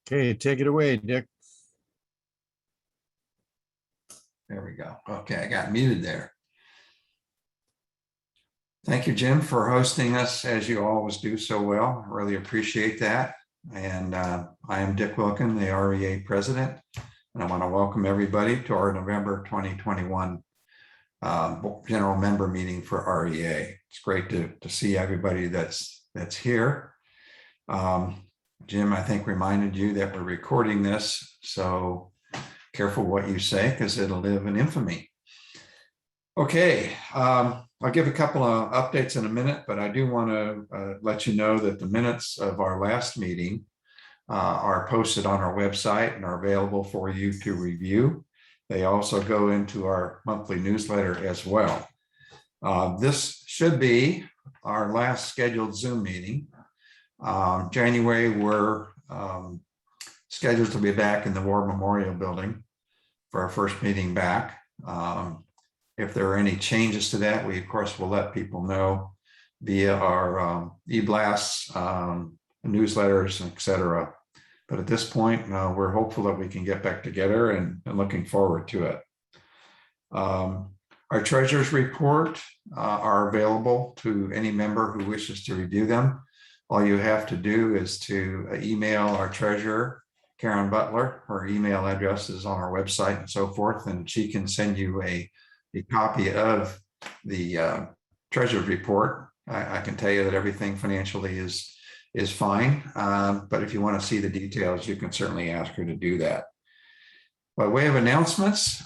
Okay, take it away, Dick. There we go. Okay, I got muted there. Thank you, Jim, for hosting us as you always do so well. I really appreciate that. And I am Dick Wilkin, the REA president, and I want to welcome everybody to our November 2021 general member meeting for REA. It's great to see everybody that's here. Jim, I think, reminded you that we're recording this, so careful what you say because it'll live in infamy. Okay, I'll give a couple of updates in a minute, but I do want to let you know that the minutes of our last meeting are posted on our website and are available for you to review. They also go into our monthly newsletter as well. This should be our last scheduled Zoom meeting. January, we're scheduled to be back in the War Memorial Building for our first meeting back. If there are any changes to that, we of course will let people know via our e-blasts, newsletters, etc. But at this point, we're hopeful that we can get back together and looking forward to it. Our treasurer's report are available to any member who wishes to review them. All you have to do is to email our treasurer, Karen Butler. Her email address is on our website and so forth, and she can send you a copy of the treasurer's report. I can tell you that everything financially is fine, but if you want to see the details, you can certainly ask her to do that. By way of announcements,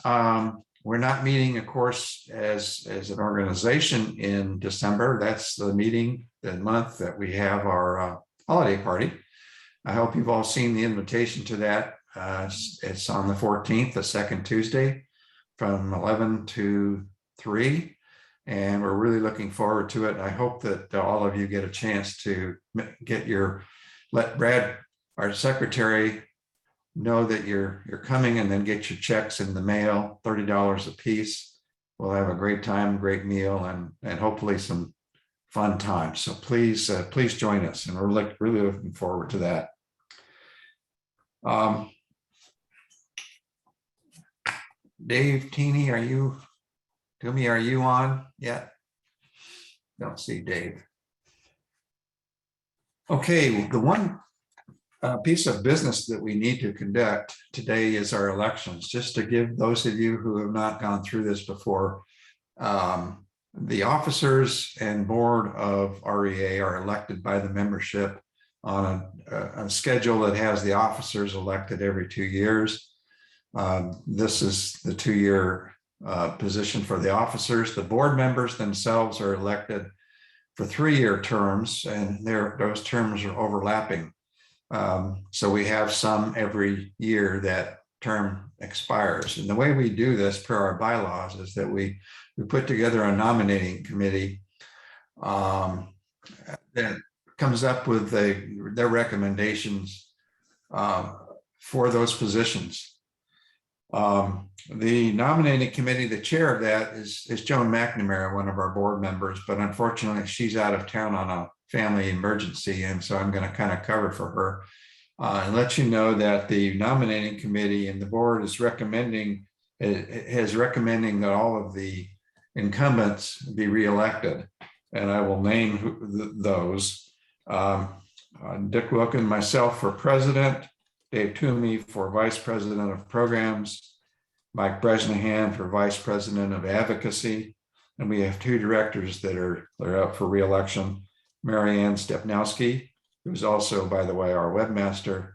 we're not meeting, of course, as an organization in December. That's the month that we have our holiday party. I hope you've all seen the invitation to that. It's on the 14th, the second Tuesday, from 11 to 3. And we're really looking forward to it. I hope that all of you get a chance to let Brad, our secretary, know that you're coming, and then get your checks in the mail, $30 a piece. We'll have a great time, great meal, and hopefully some fun times. So please join us, and we're really looking forward to that. Dave Teeney, are you on yet? Don't see Dave. Okay, the one piece of business that we need to conduct today is our elections. Just to give those of you who have not gone through this before, the officers and board of REA are elected by the membership on a schedule that has the officers elected every 2 years. This is the 2-year position for the officers. The board members themselves are elected for 3-year terms, and those terms are overlapping. So we have some every year that term expires. And the way we do this per our bylaws is that we put together a nominating committee that comes up with their recommendations for those positions. The nominating committee, the chair of that is Joan McNamara, one of our board members, but unfortunately she's out of town on a family emergency, and so I'm going to kind of cover for her and let you know that the nominating committee and the board is recommending that all of the incumbents be reelected, and I will name those. Dick Wilkin, myself for president, Dave Toomey for vice president of programs, Mike Bresnahan for vice president of advocacy, and we have 2 directors that are up for reelection: Marianne Stepnowski, who's also, by the way, our webmaster,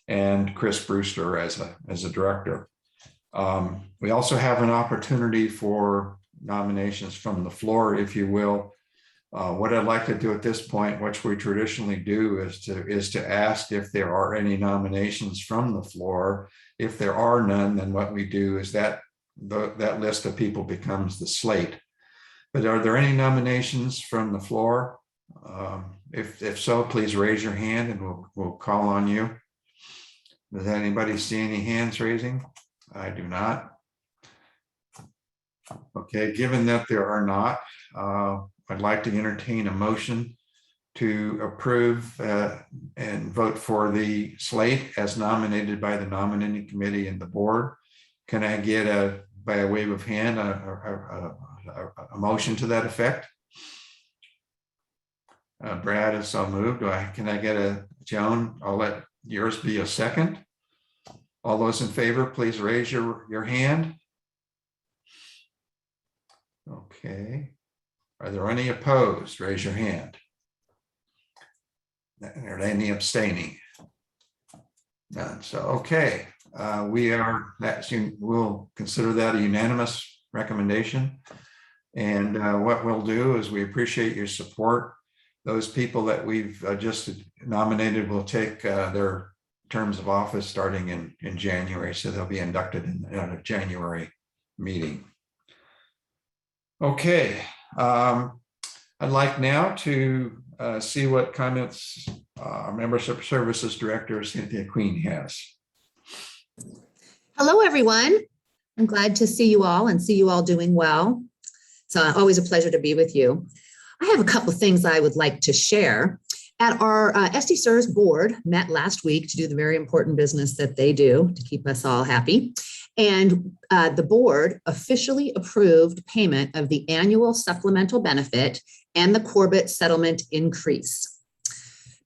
and Chris Brewster as a director. We also have an opportunity for nominations from the floor, if you will. What I'd like to do at this point, which we traditionally do, is to ask if there are any nominations from the floor. If there are none, then what we do is that list of people becomes the slate. But are there any nominations from the floor? If so, please raise your hand and we'll call on you. Does anybody see any hands raising? I do not. Okay, given that there are not, I'd like to entertain a motion to approve and vote for the slate as nominated by the nominating committee and the board. Can I get by a wave of hand, a motion to that effect? Brad is so moved. Can I get a Joan? I'll let yours be a second. All those in favor, please raise your hand. Okay. Are there any opposed? Raise your hand. Are there any abstaining? None. So, okay. We'll consider that a unanimous recommendation. And what we'll do is we appreciate your support. Those people that we've just nominated will take their terms of office starting in January. So they'll be inducted in a January meeting. Okay. I'd like now to see what comments our Membership Services Director, Cynthia Queen, has. Hello, everyone. I'm glad to see you all and see you all doing well. It's always a pleasure to be with you. I have a couple of things I would like to share. At our SD-CERS board met last week to do the very important business that they do to keep us all happy. And the board officially approved payment of the annual supplemental benefit and the Corbett settlement increase.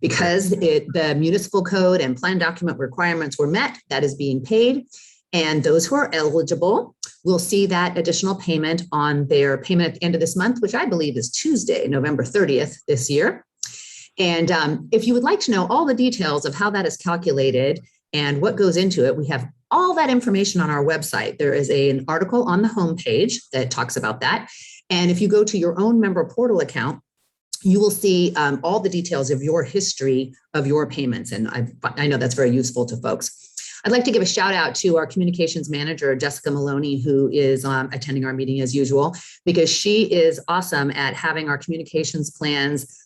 Because the municipal code and plan document requirements were met, that is being paid. And those who are eligible will see that additional payment on their payment at the end of this month, which I believe is Tuesday, November 30th this year. And if you would like to know all the details of how that is calculated and what goes into it, we have all that information on our website. There is an article on the homepage that talks about that. And if you go to your own member portal account, you will see all the details of your history of your payments. And I know that's very useful to folks. I'd like to give a shout out to our communications manager, Jessica Maloney, who is attending our meeting as usual, because she is awesome at having our communications plans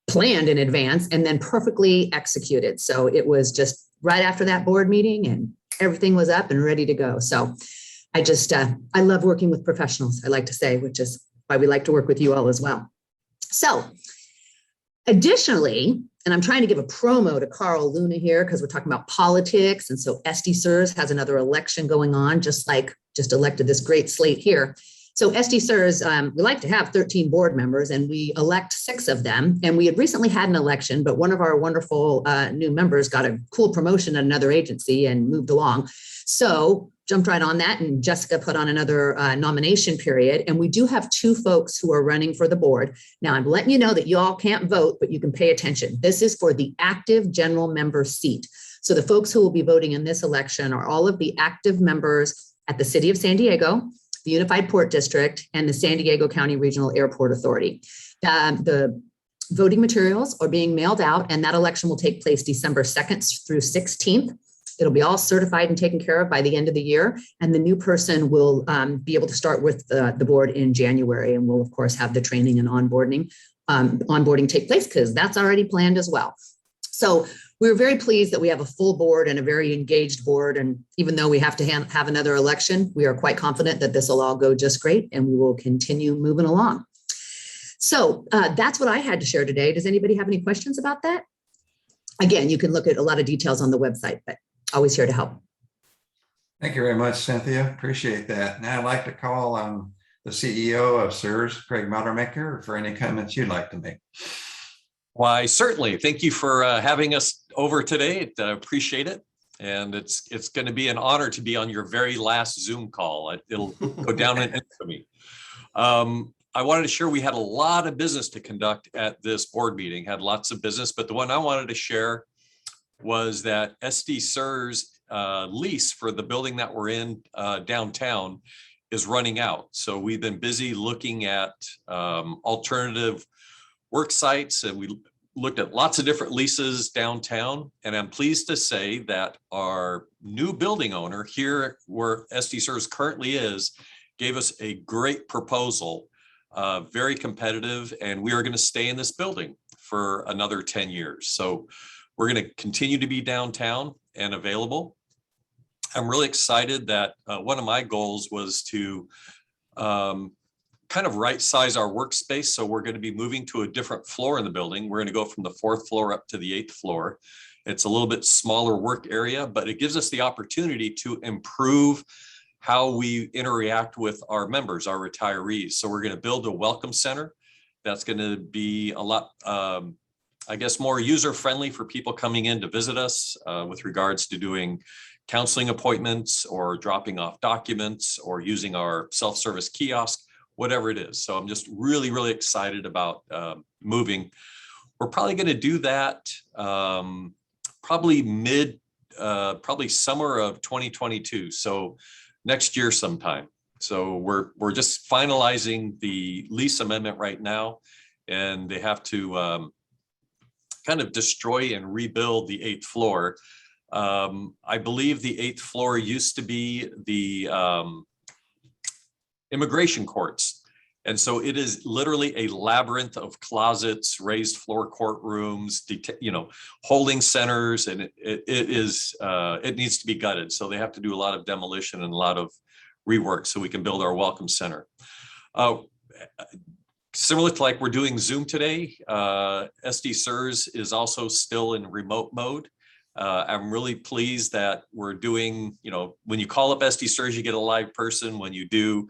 planned in advance and then perfectly executed. So it was just right after that board meeting and everything was up and ready to go. So I just, I love working with professionals, I like to say, which is why we like to work with you all as well. So additionally, and I'm trying to give a promo to Carl Luna here because we're talking about politics. And so SD-CERS has another election going on, just elected this great slate here. So SD-CERS, we like to have 13 board members and we elect 6 of them. And we had recently had an election, but one of our wonderful new members got a cool promotion at another agency and moved along. So jumped right on that, and Jessica put on another nomination period. And we do have 2 folks who are running for the board. Now I'm letting you know that you all can't vote, but you can pay attention. This is for the active general member seat. So the folks who will be voting in this election are all of the active members at the City of San Diego, the Unified Port District, and the San Diego County Regional Airport Authority. The voting materials are being mailed out, and that election will take place December 2nd through 16th. It'll be all certified and taken care of by the end of the year. And the new person will be able to start with the board in January. And we'll, of course, have the training and onboarding take place because that's already planned as well. So we're very pleased that we have a full board and a very engaged board. And even though we have to have another election, we are quite confident that this will all go just great and we will continue moving along. So that's what I had to share today. Does anybody have any questions about that? Again, you can look at a lot of details on the website, but always here to help. Thank you very much, Cynthia. Appreciate that. Now I'd like to call on the CEO of CERS, Craig Mottermaker, for any comments you'd like to make. Why, certainly. Thank you for having us over today. I appreciate it. And it's going to be an honor to be on your very last Zoom call. It'll go down in infamy. I wanted to share we had a lot of business to conduct at this board meeting, had lots of business, but the one I wanted to share was that SD-CERS lease for the building that we're in downtown is running out. So we've been busy looking at alternative work sites, and we looked at lots of different leases downtown. And I'm pleased to say that our new building owner here where SD-CERS currently is gave us a great proposal, very competitive, and we are going to stay in this building for another 10 years. So we're going to continue to be downtown and available. I'm really excited that one of my goals was to kind of right size our workspace. So we're going to be moving to a different floor in the building. We're going to go from the 4th floor up to the 8th floor. It's a little bit smaller work area, but it gives us the opportunity to improve how we interact with our members, our retirees. So we're going to build a welcome center that's going to be a lot, I guess, more user-friendly for people coming in to visit us with regards to doing counseling appointments or dropping off documents or using our self-service kiosk, whatever it is. So I'm just really, really excited about moving. We're probably going to do that probably summer of 2022. So next year sometime. So we're just finalizing the lease amendment right now, and they have to kind of destroy and rebuild the 8th floor. I believe the 8th floor used to be the immigration courts. And so it is literally a labyrinth of closets, raised floor courtrooms, holding centers, and it needs to be gutted. So they have to do a lot of demolition and a lot of rework so we can build our welcome center. Similar to like we're doing Zoom today, SD SIRS is also still in remote mode. I'm really pleased that we're doing, when you call up SD SIRS, you get a live person. When you do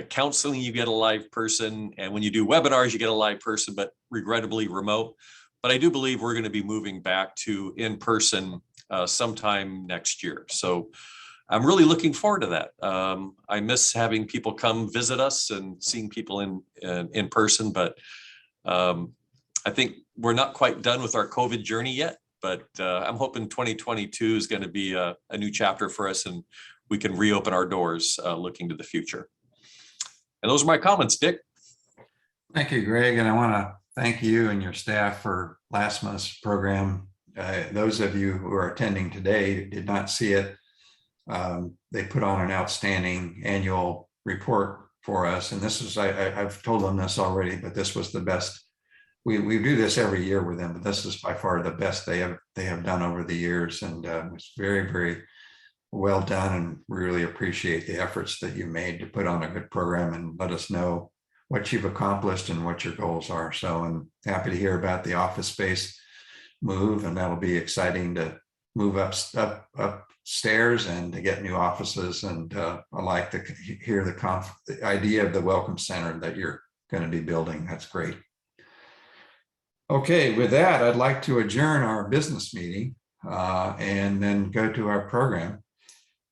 counseling, you get a live person. And when you do webinars, you get a live person, but regrettably remote. But I do believe we're going to be moving back to in-person sometime next year. So I'm really looking forward to that. I miss having people come visit us and seeing people in person, but I think we're not quite done with our COVID journey yet, but I'm hoping 2022 is going to be a new chapter for us and we can reopen our doors looking to the future. And those are my comments, Dick. Thank you, Greg. And I want to thank you and your staff for last month's program. Those of you who are attending today did not see it. They put on an outstanding annual report for us. And this is, I've told them this already, but this was the best. We do this every year with them, but this is by far the best they have done over the years. And it's very, very well done. And we really appreciate the efforts that you made to put on a good program and let us know what you've accomplished and what your goals are. So I'm happy to hear about the office space move, and that'll be exciting to move upstairs and to get new offices. And I like to hear the idea of the welcome center that you're going to be building. That's great. Okay, with that, I'd like to adjourn our business meeting and then go to our program.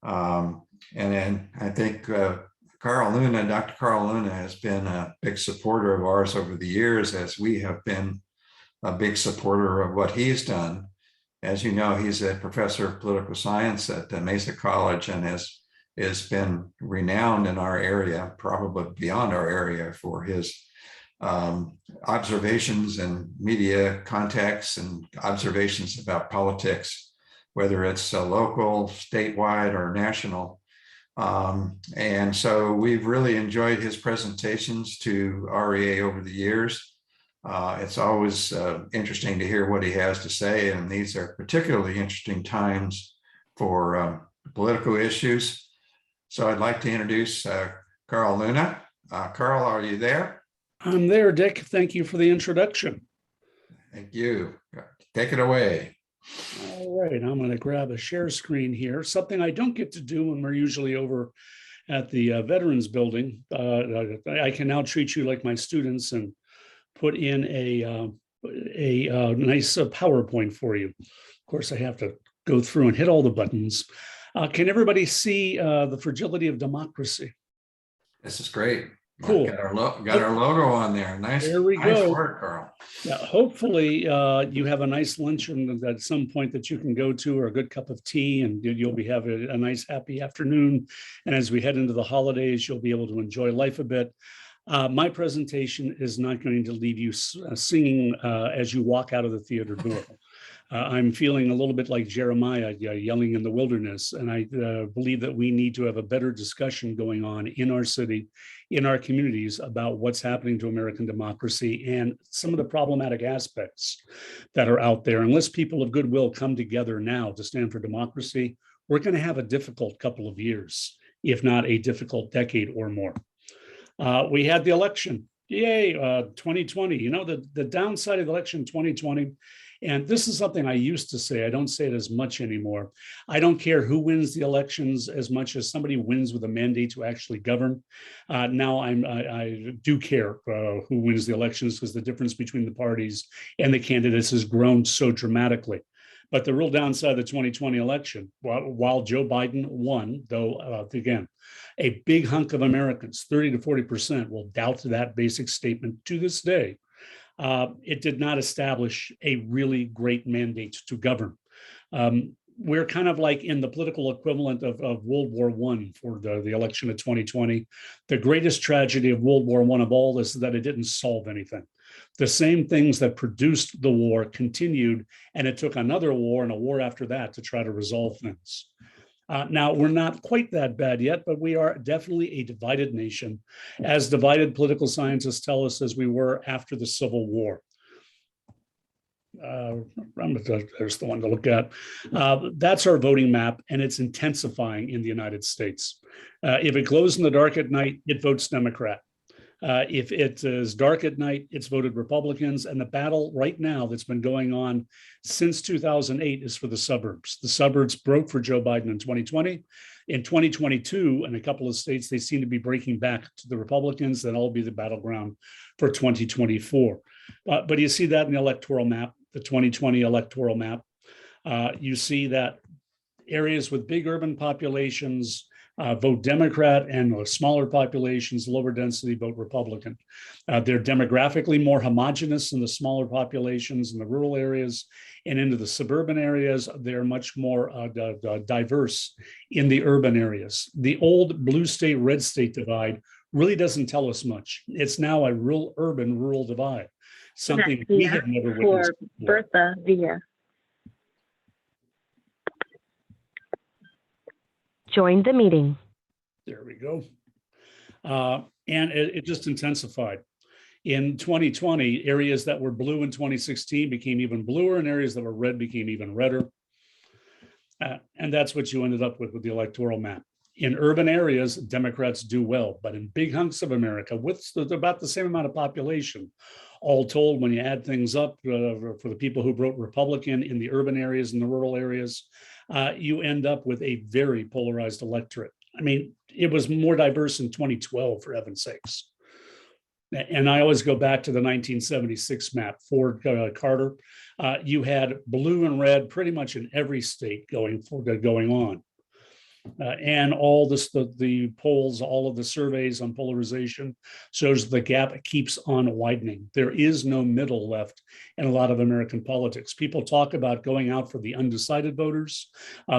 And then I think Dr. Carl Luna has been a big supporter of ours over the years, as we have been a big supporter of what he's done. As you know, he's a professor of political science at Mesa College and has been renowned in our area, probably beyond our area, for his observations and media contacts and observations about politics, whether it's local, statewide, or national. And so we've really enjoyed his presentations to REA over the years. It's always interesting to hear what he has to say, and these are particularly interesting times for political issues. So I'd like to introduce Carl Luna. Carl, are you there? I'm there, Dick. Thank you for the introduction. Thank you. Take it away. All right, I'm going to grab a share screen here. Something I don't get to do when we're usually over at the Veterans Building. I can now treat you like my students and put in a nice PowerPoint for you. Of course, I have to go through and hit all the buttons. Can everybody see the fragility of democracy? This is great. Cool. Got our logo on there. Nice. There we nice go. work, Carl. Yeah, hopefully you have a nice luncheon at some point that you can go to, or a good cup of tea, and you'll be having a nice happy afternoon. And as we head into the holidays, you'll be able to enjoy life a bit. My presentation is not going to leave you singing as you walk out of the theater door. I'm feeling a little bit like Jeremiah yelling in the wilderness, and I believe that we need to have a better discussion going on in our city, in our communities, about what's happening to American democracy and some of the problematic aspects that are out there. Unless people of goodwill come together now to stand for democracy, we're going to have a difficult couple of years, if not a difficult decade or more. We had the election. Yay, 2020. You know, the downside of the election 2020, and this is something I used to say, I don't say it as much anymore. I don't care who wins the elections as much as somebody wins with a mandate to actually govern. Now I do care who wins the elections, because the difference between the parties and the candidates has grown so dramatically. But the real downside of the 2020 election, while Joe Biden won, though, again, a big hunk of Americans, 30 to 40%, will doubt that basic statement to this day. It did not establish a really great mandate to govern. We're kind of like in the political equivalent of World War I for the election of 2020. The greatest tragedy of World War I of all is that it didn't solve anything. The same things that produced the war continued, and it took another war and a war after that to try to resolve things. Now, we're not quite that bad yet, but we are definitely a divided nation, as divided political scientists tell us as we were after the Civil War. There's the one to look at. That's our voting map, and it's intensifying in the United States. If it glows in the dark at night, it votes Democrat. If it is dark at night, it's voted Republicans. And the battle right now that's been going on since 2008 is for the suburbs. The suburbs broke for Joe Biden in 2020. In 2022, in a couple of states, they seem to be breaking back to the Republicans. That'll be the battleground for 2024. But you see that in the electoral map, the 2020 electoral map. You see that areas with big urban populations vote Democrat, and smaller populations, lower density, vote Republican. They're demographically more homogenous in the smaller populations in the rural areas, and into the suburban areas, they're much more diverse in the urban areas. The old blue state, red state divide really doesn't tell us much. It's now a real urban rural divide, something we have never witnessed before. Bertha Villa. Join the meeting. There we go. And it just intensified. In 2020, areas that were blue in 2016 became even bluer, and areas that were red became even redder. And that's what you ended up with the electoral map. In urban areas, Democrats do well, but in big hunks of America, with about the same amount of population, all told, when you add things up for the people who vote Republican in the urban areas and the rural areas, you end up with a very polarized electorate. I mean, it was more diverse in 2012, for heaven's sakes. And I always go back to the 1976 map, Ford Carter. You had blue and red pretty much in every state going on. And all this, the polls, all of the surveys on polarization shows the gap keeps on widening. There is no middle left in a lot of American politics. People talk about going out for the undecided voters,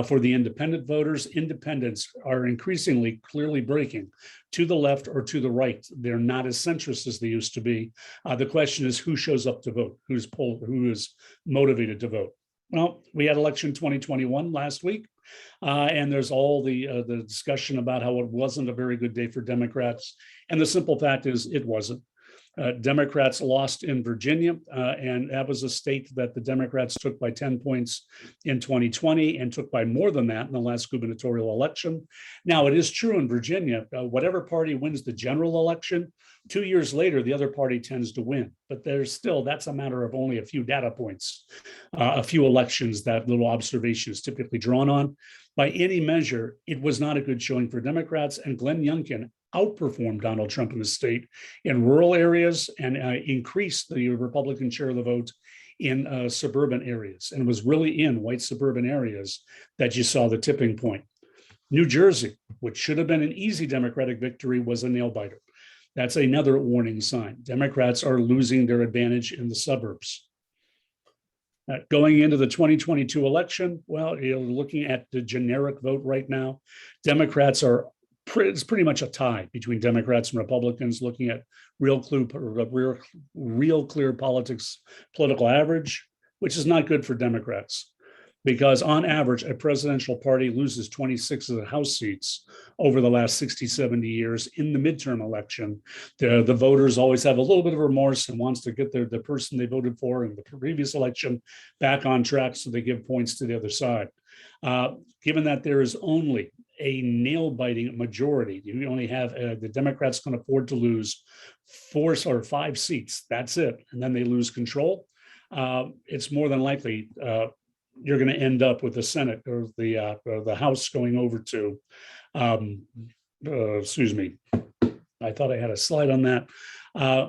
for the independent voters. Independents are increasingly clearly breaking to the left or to the right. They're not as centrist as they used to be. The question is who shows up to vote, who is motivated to vote. Well, we had election 2021 last week. And there's all the discussion about how it wasn't a very good day for Democrats. And the simple fact is it wasn't. Democrats lost in Virginia, and that was a state that the Democrats took by 10 points in 2020 and took by more than that in the last gubernatorial election. Now, it is true in Virginia, whatever party wins the general election, 2 years later, the other party tends to win. But there's still, that's a matter of only a few data points, a few elections that little observation is typically drawn on. By any measure, it was not a good showing for Democrats, and Glenn Youngkin outperformed Donald Trump in the state in rural areas and increased the Republican share of the vote in suburban areas. And it was really in white suburban areas that you saw the tipping point. New Jersey, which should have been an easy Democratic victory, was a nail biter. That's another warning sign. Democrats are losing their advantage in the suburbs. Going into the 2022 election, well, you're looking at the generic vote right now. Democrats are, it's pretty much a tie between Democrats and Republicans, looking at real clear politics, political average, which is not good for Democrats. Because on average, a presidential party loses 26 of the House seats over the last 60, 70 years in the midterm election. The voters always have a little bit of remorse and wants to get the person they voted for in the previous election back on track, so they give points to the other side. Given that there is only a nail-biting majority. You only have the Democrats can afford to lose 4 or 5 seats. That's it. And then they lose control. It's more than likely you're going to end up with the Senate or the House going over to, excuse me, I thought I had a slide on that.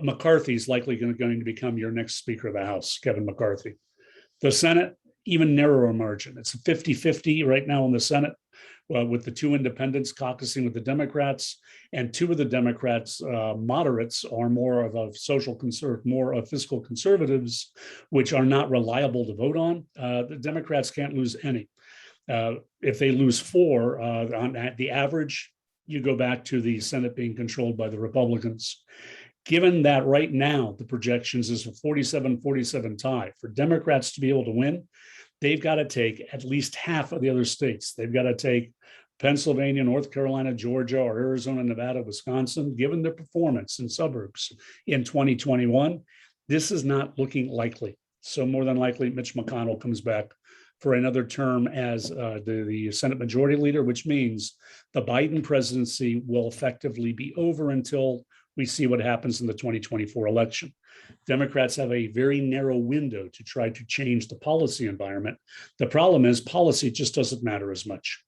McCarthy's likely going to become your next Speaker of the House, Kevin McCarthy. The Senate, even narrower margin. It's a 50-50 right now in the Senate, with the 2 independents caucusing with the Democrats, and 2 of the Democrats, moderates, are more of a more of fiscal conservatives, which are not reliable to vote on. The Democrats can't lose any. If they lose 4 on the average, you go back to the Senate being controlled by the Republicans. Given that right now the projections is a 47-47 tie, for Democrats to be able to win, they've got to take at least half of the other states. They've got to take Pennsylvania, North Carolina, Georgia, or Arizona, Nevada, Wisconsin. Given their performance in suburbs in 2021, this is not looking likely. So more than likely, Mitch McConnell comes back for another term as the Senate Majority Leader, which means the Biden presidency will effectively be over until we see what happens in the 2024 election. Democrats have a very narrow window to try to change the policy environment. The problem is policy just doesn't matter as much.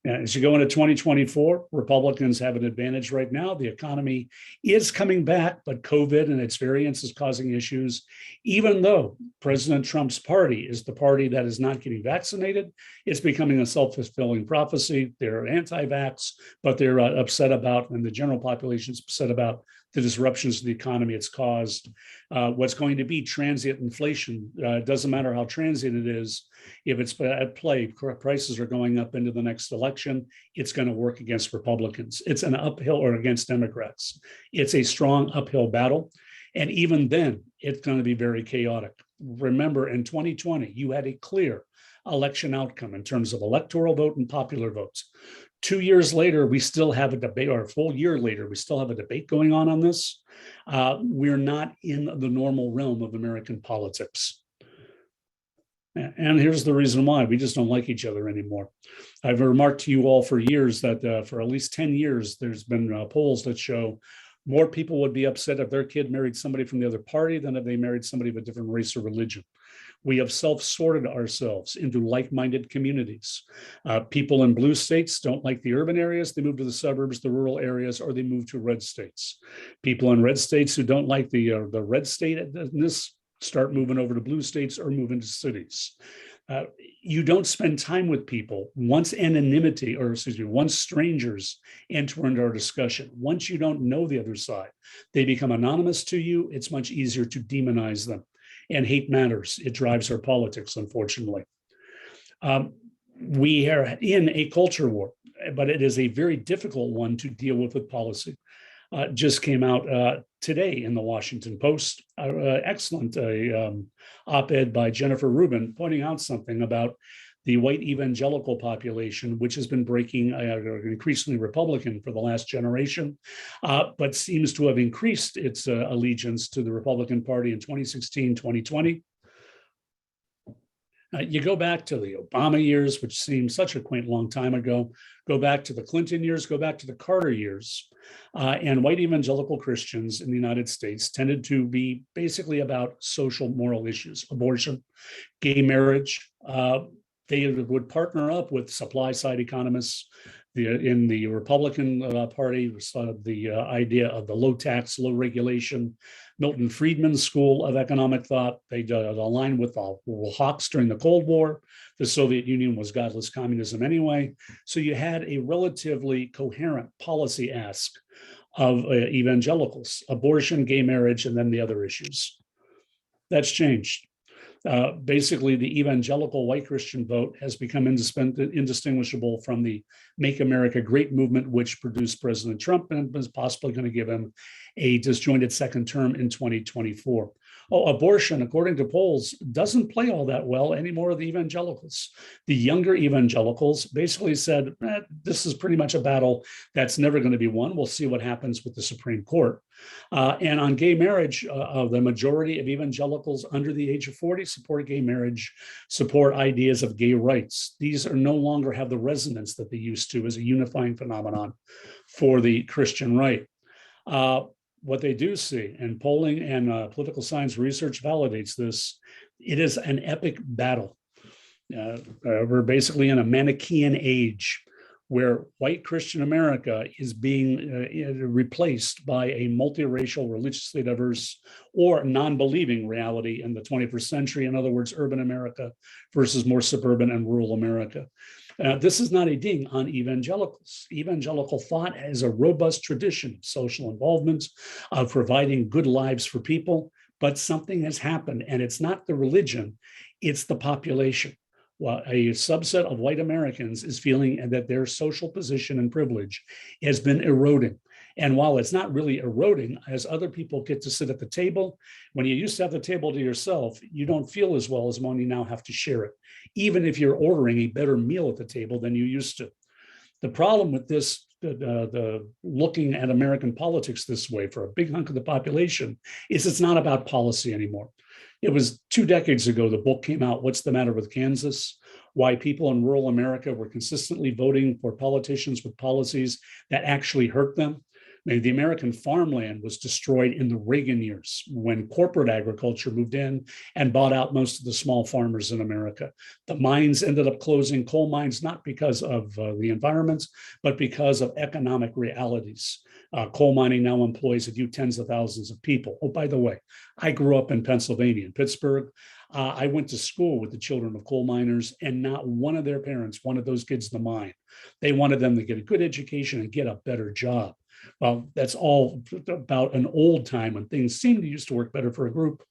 As you go into 2024, Republicans have an advantage right now. The economy is coming back, but COVID and its variants is causing issues. Even though President Trump's party is the party that is not getting vaccinated, it's becoming a self-fulfilling prophecy. They're anti-vax, but they're upset about, and the general population is upset about, the disruptions to the economy it's caused. What's going to be transient inflation, doesn't matter how transient it is, if it's at play, prices are going up into the next election, it's going to work against Republicans. It's an uphill, or against Democrats. It's a strong uphill battle. And even then, it's going to be very chaotic. Remember, in 2020, you had a clear election outcome in terms of electoral vote and popular votes. 2 years later, we still have a debate, or a full year later, we still have a debate going on this. We're not in the normal realm of American politics. And here's the reason why: we just don't like each other anymore. I've remarked to you all for years that for at least 10 years, there's been polls that show more people would be upset if their kid married somebody from the other party than if they married somebody of a different race or religion. We have self-sorted ourselves into like-minded communities. People in blue states don't like the urban areas. They move to the suburbs, the rural areas, or they move to red states. People in red states who don't like the red state-ness start moving over to blue states or move into cities. You don't spend time with people once once strangers enter into our discussion. Once you don't know the other side, they become anonymous to you. It's much easier to demonize them. And hate matters. It drives our politics, unfortunately. We are in a culture war, but it is a very difficult one to deal with policy. Just came out today in the Washington Post, excellent op-ed by Jennifer Rubin, pointing out something about the white evangelical population, which has been breaking increasingly Republican for the last generation, but seems to have increased its allegiance to the Republican Party in 2016, 2020. You go back to the Obama years, which seems such a quaint long time ago, go back to the Clinton years, go back to the Carter years, and white evangelical Christians in the United States tended to be basically about social moral issues: abortion, gay marriage. They would partner up with supply side economists. In the Republican Party, the idea of the low tax, low regulation, Milton Friedman's school of economic thought. They aligned with the hawks during the Cold War. The Soviet Union was godless communism anyway. So you had a relatively coherent policy ask of evangelicals: abortion, gay marriage, and then the other issues. That's changed. Basically, the evangelical white Christian vote has become indistinguishable from the Make America Great movement, which produced President Trump and is possibly going to give him a disjointed second term in 2024. Oh, abortion, according to polls, doesn't play all that well anymore with the evangelicals. The younger evangelicals basically said, this is pretty much a battle that's never going to be won. We'll see what happens with the Supreme Court. And on gay marriage, the majority of evangelicals under the age of 40 support gay marriage, support ideas of gay rights. These are no longer have the resonance that they used to as a unifying phenomenon for the Christian right. What they do see, and polling and political science research validates this, it is an epic battle. We're basically in a Manichaean age where white Christian America is being replaced by a multiracial, religiously diverse, or non-believing reality in the 21st century. In other words, urban America versus more suburban and rural America. This is not a ding on evangelicals. Evangelical thought has a robust tradition of social involvement, of providing good lives for people, but something has happened, and it's not the religion, it's the population. Well, a subset of white Americans is feeling that their social position and privilege has been eroding. And while it's not really eroding, as other people get to sit at the table, when you used to have the table to yourself, you don't feel as well as when you now have to share it, even if you're ordering a better meal at the table than you used to. The problem with this, the looking at American politics this way for a big hunk of the population, is it's not about policy anymore. It was 2 decades ago, the book came out, What's the Matter with Kansas? Why people in rural America were consistently voting for politicians with policies that actually hurt them. The American farmland was destroyed in the Reagan years when corporate agriculture moved in and bought out most of the small farmers in America. The mines ended up closing, coal mines, not because of the environment, but because of economic realities. Coal mining now employs a few tens of thousands of people. Oh, by the way, I grew up in Pennsylvania, in Pittsburgh. I went to school with the children of coal miners, and not one of their parents wanted those kids in the mine. They wanted them to get a good education and get a better job. Well, that's all about an old time when things seemed to used to work better for a group.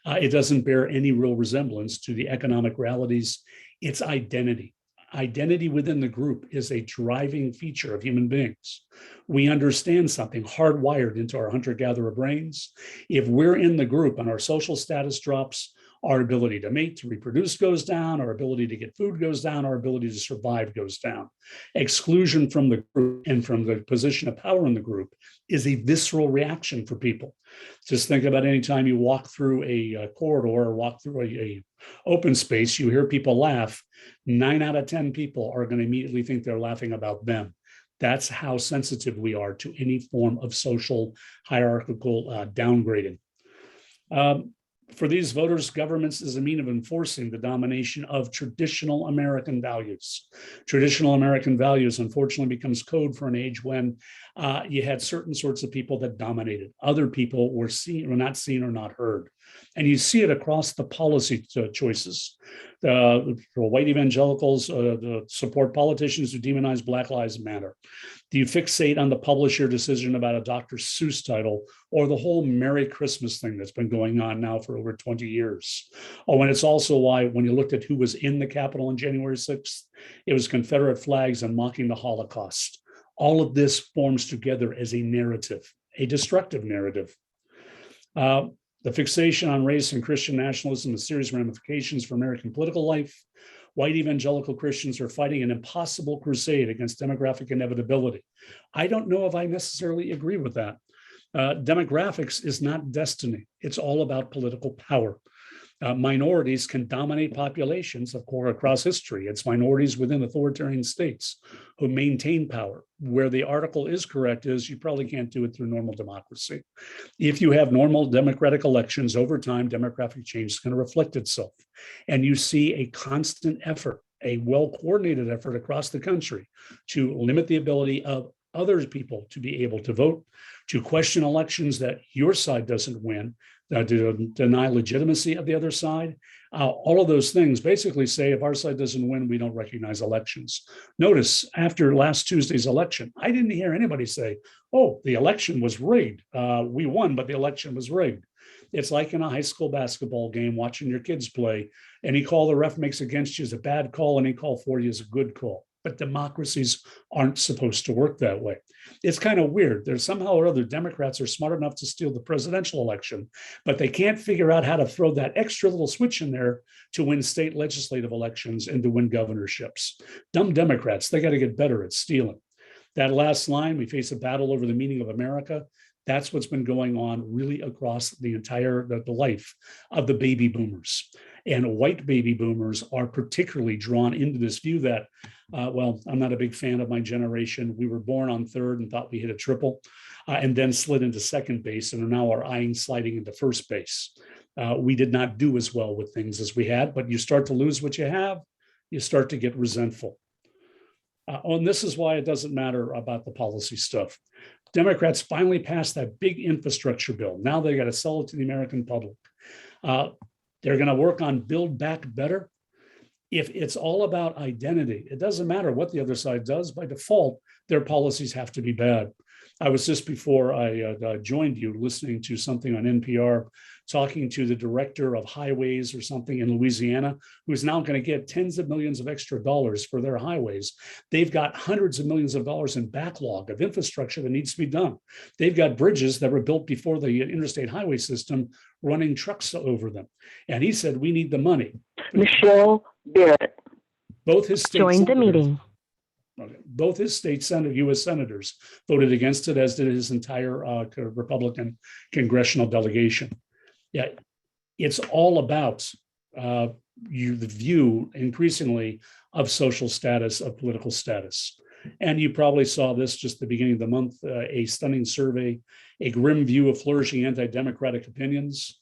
It doesn't bear any real resemblance to the economic realities. It's identity. Identity within the group is a driving feature of human beings. We understand something hardwired into our hunter-gatherer brains. If we're in the group and our social status drops, our ability to mate, to reproduce goes down, our ability to get food goes down, our ability to survive goes down. Exclusion from the group and from the position of power in the group is a visceral reaction for people. Just think about any time you walk through a corridor or walk through a open space, you hear people laugh, 9 out of 10 people are going to immediately think they're laughing about them. That's how sensitive we are to any form of social hierarchical downgrading. For these voters, governments is a mean of enforcing the domination of traditional American values. Traditional American values, unfortunately, becomes code for an age when you had certain sorts of people that dominated. Other people were not seen or not heard. And you see it across the policy choices. For white evangelicals support politicians who demonize Black Lives Matter. Do you fixate on the publisher decision about a Dr. Seuss title or the whole Merry Christmas thing that's been going on now for over 20 years? Oh, and it's also why when you looked at who was in the Capitol on January 6th, it was Confederate flags and mocking the Holocaust. All of this forms together as a narrative, a destructive narrative. The fixation on race and Christian nationalism has serious ramifications for American political life. White evangelical Christians are fighting an impossible crusade against demographic inevitability. I don't know if I necessarily agree with that. Demographics is not destiny. It's all about political power. Minorities can dominate populations, of course, across history. It's minorities within authoritarian states who maintain power. Where the article is correct is you probably can't do it through normal democracy. If you have normal democratic elections over time, demographic change is going to reflect itself. And you see a constant effort, a well-coordinated effort across the country to limit the ability of other people to be able to vote, to question elections that your side doesn't win, to deny legitimacy of the other side. All of those things basically say if our side doesn't win, we don't recognize elections. Notice after last Tuesday's election, I didn't hear anybody say, oh, the election was rigged. We won, but the election was rigged. It's like in a high school basketball game, watching your kids play. Any call the ref makes against you is a bad call, any call for you is a good call. but democracies aren't supposed to work that way. It's kind of weird. There's somehow or other Democrats are smart enough to steal the presidential election, but they can't figure out how to throw that extra little switch in there to win state legislative elections and to win governorships. Dumb Democrats, they got to get better at stealing. That last line, we face a battle over the meaning of America. That's what's been going on really across the entire the life of the baby boomers. And white baby boomers are particularly drawn into this view that, well, I'm not a big fan of my generation. We were born on third and thought we hit a triple, and then slid into second base and are now are eyeing sliding into first base. We did not do as well with things as we had, but you start to lose what you have, you start to get resentful. And this is why it doesn't matter about the policy stuff. Democrats finally passed that big infrastructure bill. Now they got to sell it to the American public. They're going to work on Build Back Better. If it's all about identity, it doesn't matter what the other side does. By default, their policies have to be bad. I was just before I joined you listening to something on NPR talking to the director of highways or something in Louisiana, who's now going to get tens of millions of extra dollars for their highways. They've got hundreds of millions of dollars in backlog of infrastructure that needs to be done. They've got bridges that were built before the interstate highway system running trucks over them. And he said, we need the money. Michelle Barrett. Both his state Join the senators- meeting. Both his state Senate, U.S. senators voted against it, as did his entire Republican congressional delegation. Yeah, it's all about the view increasingly of social status, of political status. And you probably saw this just the beginning of the month, a stunning survey, a grim view of flourishing anti-democratic opinions.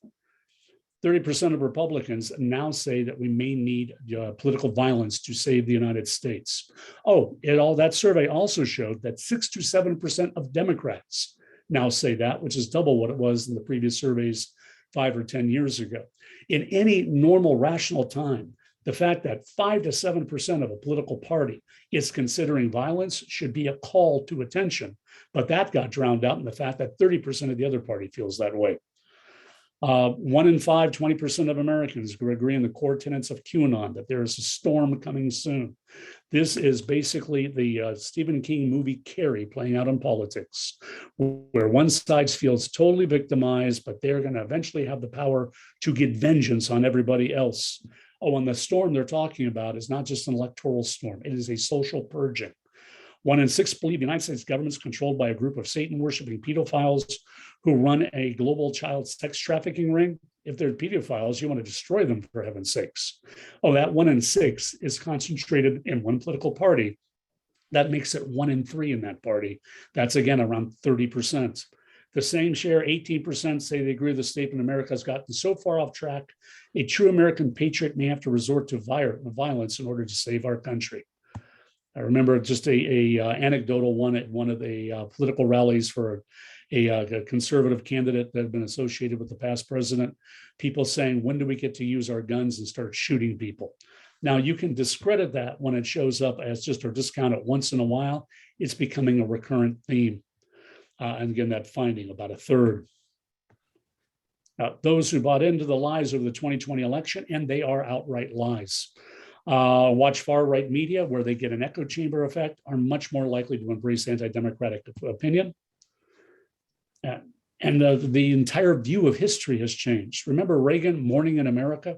30% of Republicans now say that we may need political violence to save the United States. Oh, that survey also showed that 6 to 7% of Democrats now say that, which is double what it was in the previous surveys 5 or 10 years ago. In any normal, rational time, the fact that 5 to 7% of a political party is considering violence should be a call to attention. But that got drowned out in the fact that 30% of the other party feels that way. 1 in 5, 20% of Americans agree in the core tenets of QAnon, that there is a storm coming soon. This is basically the Stephen King movie Carrie playing out in politics, where one side feels totally victimized, but they're going to eventually have the power to get vengeance on everybody else. Oh, and the storm they're talking about is not just an electoral storm. It is a social purging. 1 in 6 believe the United States government is controlled by a group of Satan-worshiping pedophiles who run a global child sex trafficking ring. If they're pedophiles, you want to destroy them, for heaven's sakes. Oh, that 1 in 6 is concentrated in one political party. That makes it 1 in 3 in that party. That's, again, around 30%. The same share, 18%, say they agree the statement America has gotten so far off track, a true American patriot may have to resort to violence in order to save our country. I remember just a anecdotal one at one of the political rallies for a conservative candidate that had been associated with the past president, people saying, when do we get to use our guns and start shooting people? Now, you can discredit that when it shows up as just or discount it once in a while. It's becoming a recurrent theme. And again, that finding, about a third. Those who bought into the lies of the 2020 election, and they are outright lies. Watch far-right media, where they get an echo chamber effect, are much more likely to embrace anti-democratic opinion. And the entire view of history has changed. Remember Reagan, Morning in America?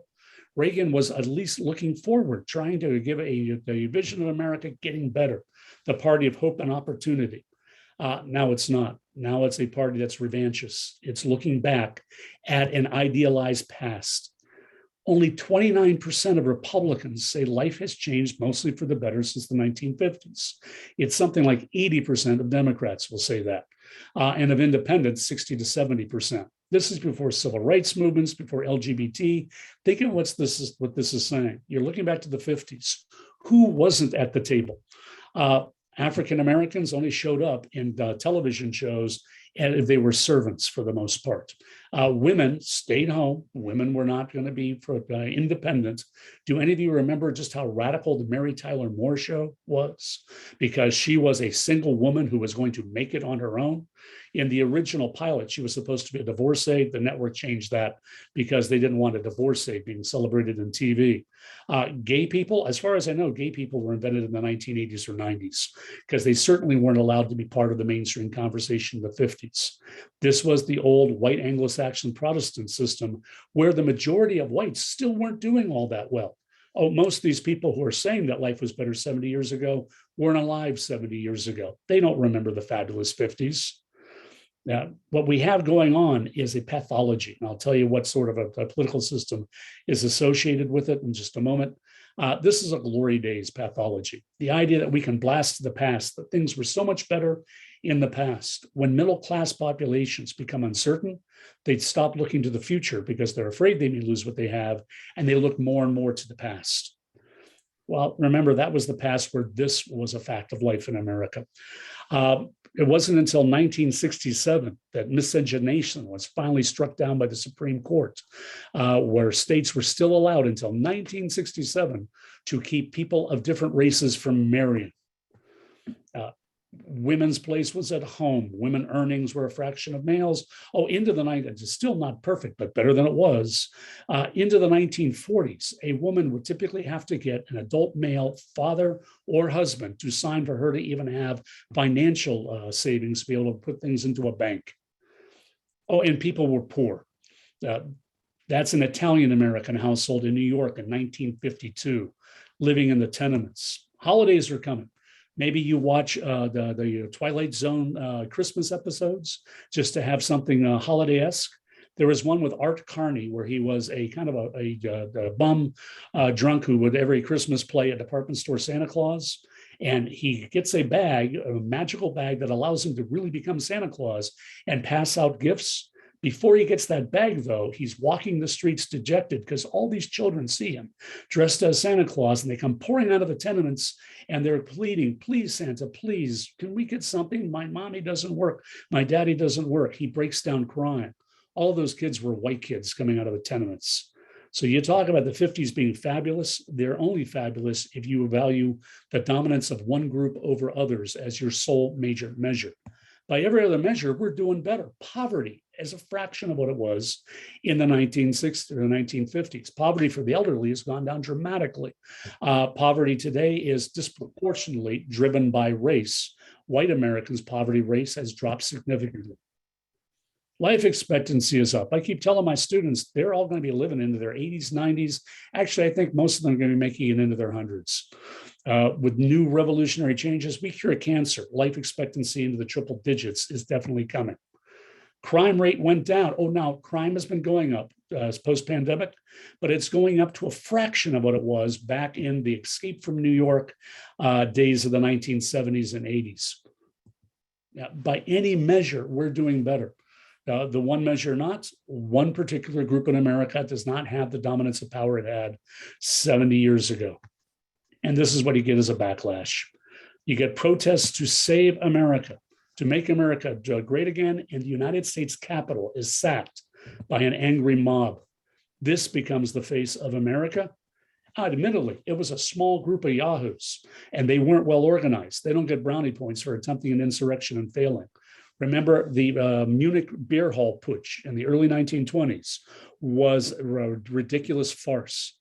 Reagan was at least looking forward, trying to give a vision of America getting better, the party of hope and opportunity. Now it's not. Now it's a party that's revanchist. It's looking back at an idealized past. Only 29% of Republicans say life has changed mostly for the better since the 1950s. It's something like 80% of Democrats will say that. And of independents, 60 to 70%. This is before civil rights movements, before LGBT. Think of what this is saying. You're looking back to the 50s. Who wasn't at the table? African Americans only showed up in television shows and they were servants for the most part. Women stayed home. Women were not going to be independent. Do any of you remember just how radical the Mary Tyler Moore Show was? Because she was a single woman who was going to make it on her own. In the original pilot, she was supposed to be a divorcee. The network changed that because they didn't want a divorcee being celebrated in TV. Gay people, as far as I know, gay people were invented in the 1980s or 90s because they certainly weren't allowed to be part of the mainstream conversation in the 50s. This was the old white Anglo-Saxon Protestant system where the majority of whites still weren't doing all that well. Oh, most of these people who are saying that life was better 70 years ago weren't alive 70 years ago. They don't remember the fabulous 50s. Now, what we have going on is a pathology, and I'll tell you what sort of a political system is associated with it in just a moment. This is a glory days pathology. The idea that we can blast to the past, that things were so much better in the past. When middle-class populations become uncertain, they stop looking to the future because they're afraid they may lose what they have, and they look more and more to the past. Well, remember, that was the past where this was a fact of life in America. It wasn't until 1967 that miscegenation was finally struck down by the Supreme Court, where states were still allowed until 1967 to keep people of different races from marrying. Women's place was at home. Women earnings were a fraction of males. Oh, into the 90s, it's still not perfect, but better than it was. Into the 1940s, a woman would typically have to get an adult male father or husband to sign for her to even have financial savings to be able to put things into a bank. Oh, and people were poor. That's an Italian-American household in New York in 1952, living in the tenements. Holidays are coming. Maybe you watch the Twilight Zone Christmas episodes just to have something holiday-esque. There was one with Art Carney where he was a kind of a bum drunk who would every Christmas play a department store Santa Claus. And he gets a bag, a magical bag that allows him to really become Santa Claus and pass out gifts. Before he gets that bag, though, he's walking the streets dejected because all these children see him dressed as Santa Claus, and they come pouring out of the tenements and they're pleading, please, Santa, please, can we get something? My mommy doesn't work. My daddy doesn't work. He breaks down crying. All of those kids were white kids coming out of the tenements. So you talk about the 50s being fabulous. They're only fabulous if you value the dominance of one group over others as your sole major measure. By every other measure, we're doing better. Poverty is a fraction of what it was in the 1960s or 1950s. Poverty for the elderly has gone down dramatically. Poverty today is disproportionately driven by race. White Americans' poverty rate has dropped significantly. Life expectancy is up. I keep telling my students, they're all going to be living into their 80s, 90s. Actually, I think most of them are going to be making it into their hundreds. With new revolutionary changes, we cure cancer. Life expectancy into the triple digits is definitely coming. Crime rate went down. Oh, now crime has been going up post-pandemic, but it's going up to a fraction of what it was back in the escape from New York days of the 1970s and 80s. By any measure, we're doing better. The one measure not, one particular group in America does not have the dominance of power it had 70 years ago. And this is what you get as a backlash. You get protests to save America, to make America great again, and the United States Capitol is sacked by an angry mob. This becomes the face of America. Admittedly, it was a small group of yahoos, and they weren't well organized. They don't get brownie points for attempting an insurrection and failing. Remember, the Munich beer hall putsch in the early 1920s was a ridiculous farce.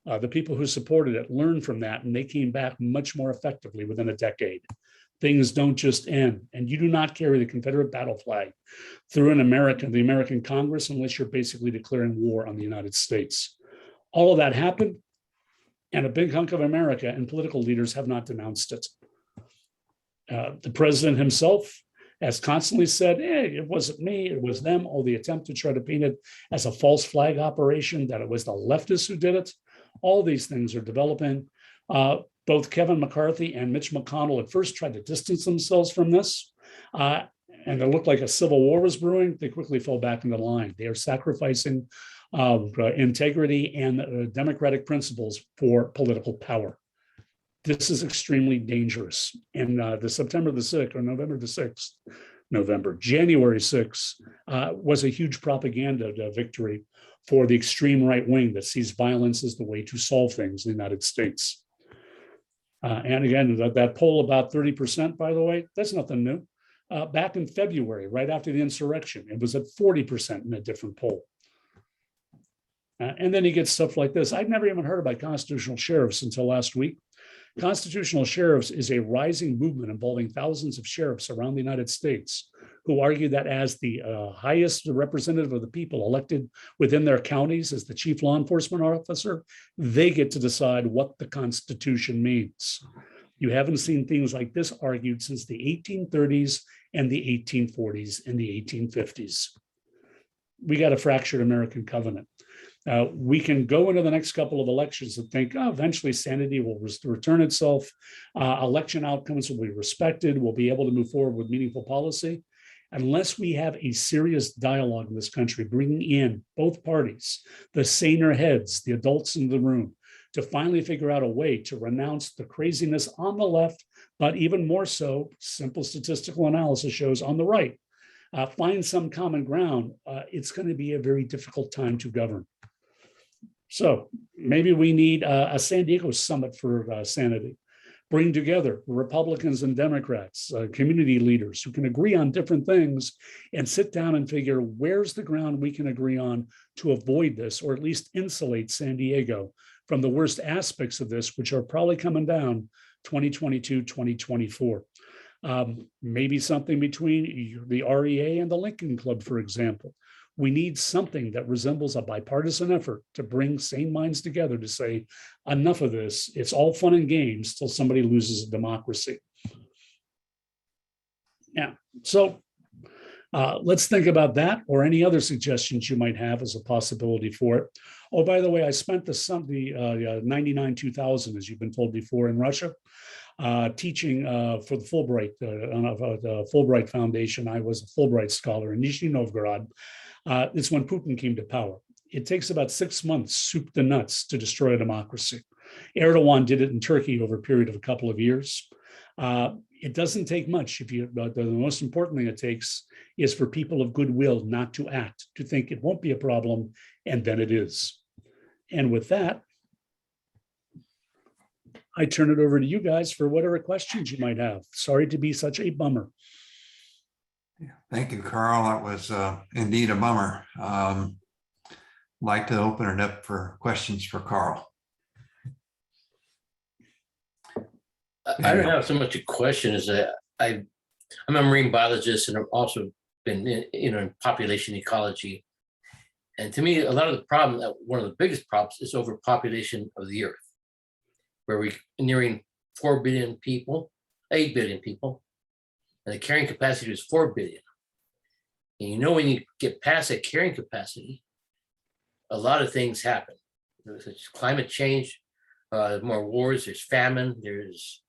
The people who supported it learned from that, and they came back much more effectively within a decade. Things don't just end, and you do not carry the Confederate battle flag through the American Congress unless you're basically declaring war on the United States. All of that happened, and a big hunk of America and political leaders have not denounced it. The president himself has constantly said, hey, it wasn't me, it was them, or the attempt to try to paint it as a false flag operation, that it was the leftists who did it. All these things are developing. Both Kevin McCarthy and Mitch McConnell at first tried to distance themselves from this, and it looked like a civil war was brewing. They quickly fell back into line. They are sacrificing integrity and democratic principles for political power. This is extremely dangerous. And the September the 6th or November the 6th, November. January 6th was a huge propaganda victory for the extreme right wing that sees violence as the way to solve things in the United States. And again, that poll about 30%, by the way, that's nothing new. Back in February, right after the insurrection, it was at 40% in a different poll. And then you get stuff like this. I'd never even heard about constitutional sheriffs until last week. Constitutional sheriffs is a rising movement involving thousands of sheriffs around the United States who argue that as the highest representative of the people elected within their counties as the chief law enforcement officer, they get to decide what the Constitution means. You haven't seen things like this argued since the 1830s and the 1840s and the 1850s. We got a fractured American covenant. We can go into the next couple of elections and think, oh, eventually sanity will return itself. Election outcomes will be respected. We'll be able to move forward with meaningful policy. Unless we have a serious dialogue in this country, bringing in both parties, the saner heads, the adults in the room, to finally figure out a way to renounce the craziness on the left, but even more so, simple statistical analysis shows on the right, find some common ground, it's going to be a very difficult time to govern. So maybe we need a San Diego summit for sanity. Bring together Republicans and Democrats, community leaders who can agree on different things and sit down and figure where's the ground we can agree on to avoid this, or at least insulate San Diego from the worst aspects of this, which are probably coming down 2022, 2024. Maybe something between the REA and the Lincoln Club, for example. We need something that resembles a bipartisan effort to bring sane minds together to say, enough of this. It's all fun and games till somebody loses a democracy. Yeah, so let's think about that or any other suggestions you might have as a possibility for it. Oh, by the way, I spent the 99-2000, as you've been told before, in Russia, teaching for the Fulbright, the Fulbright Foundation. I was a Fulbright scholar in Nizhny Novgorod. It's when Putin came to power. It takes about 6 months, soup to nuts, to destroy a democracy. Erdogan did it in Turkey over a period of a couple of years. It doesn't take much. The most important thing it takes is for people of goodwill not to act, to think it won't be a problem, and then it is. And with that, I turn it over to you guys for whatever questions you might have. Sorry to be such a bummer. Thank you, Carl. That was indeed a bummer. Like to open it up for questions for Carl. I don't have so much a question as I'm a marine biologist, and I've also been in population ecology. And to me, a lot of the problem, one of the biggest problems, is overpopulation of the earth, where we're nearing 4 billion people, 8 billion people, and the carrying capacity is 4 billion. And when you get past that carrying capacity, a lot of things happen. There's climate change, more wars, there's famine, there's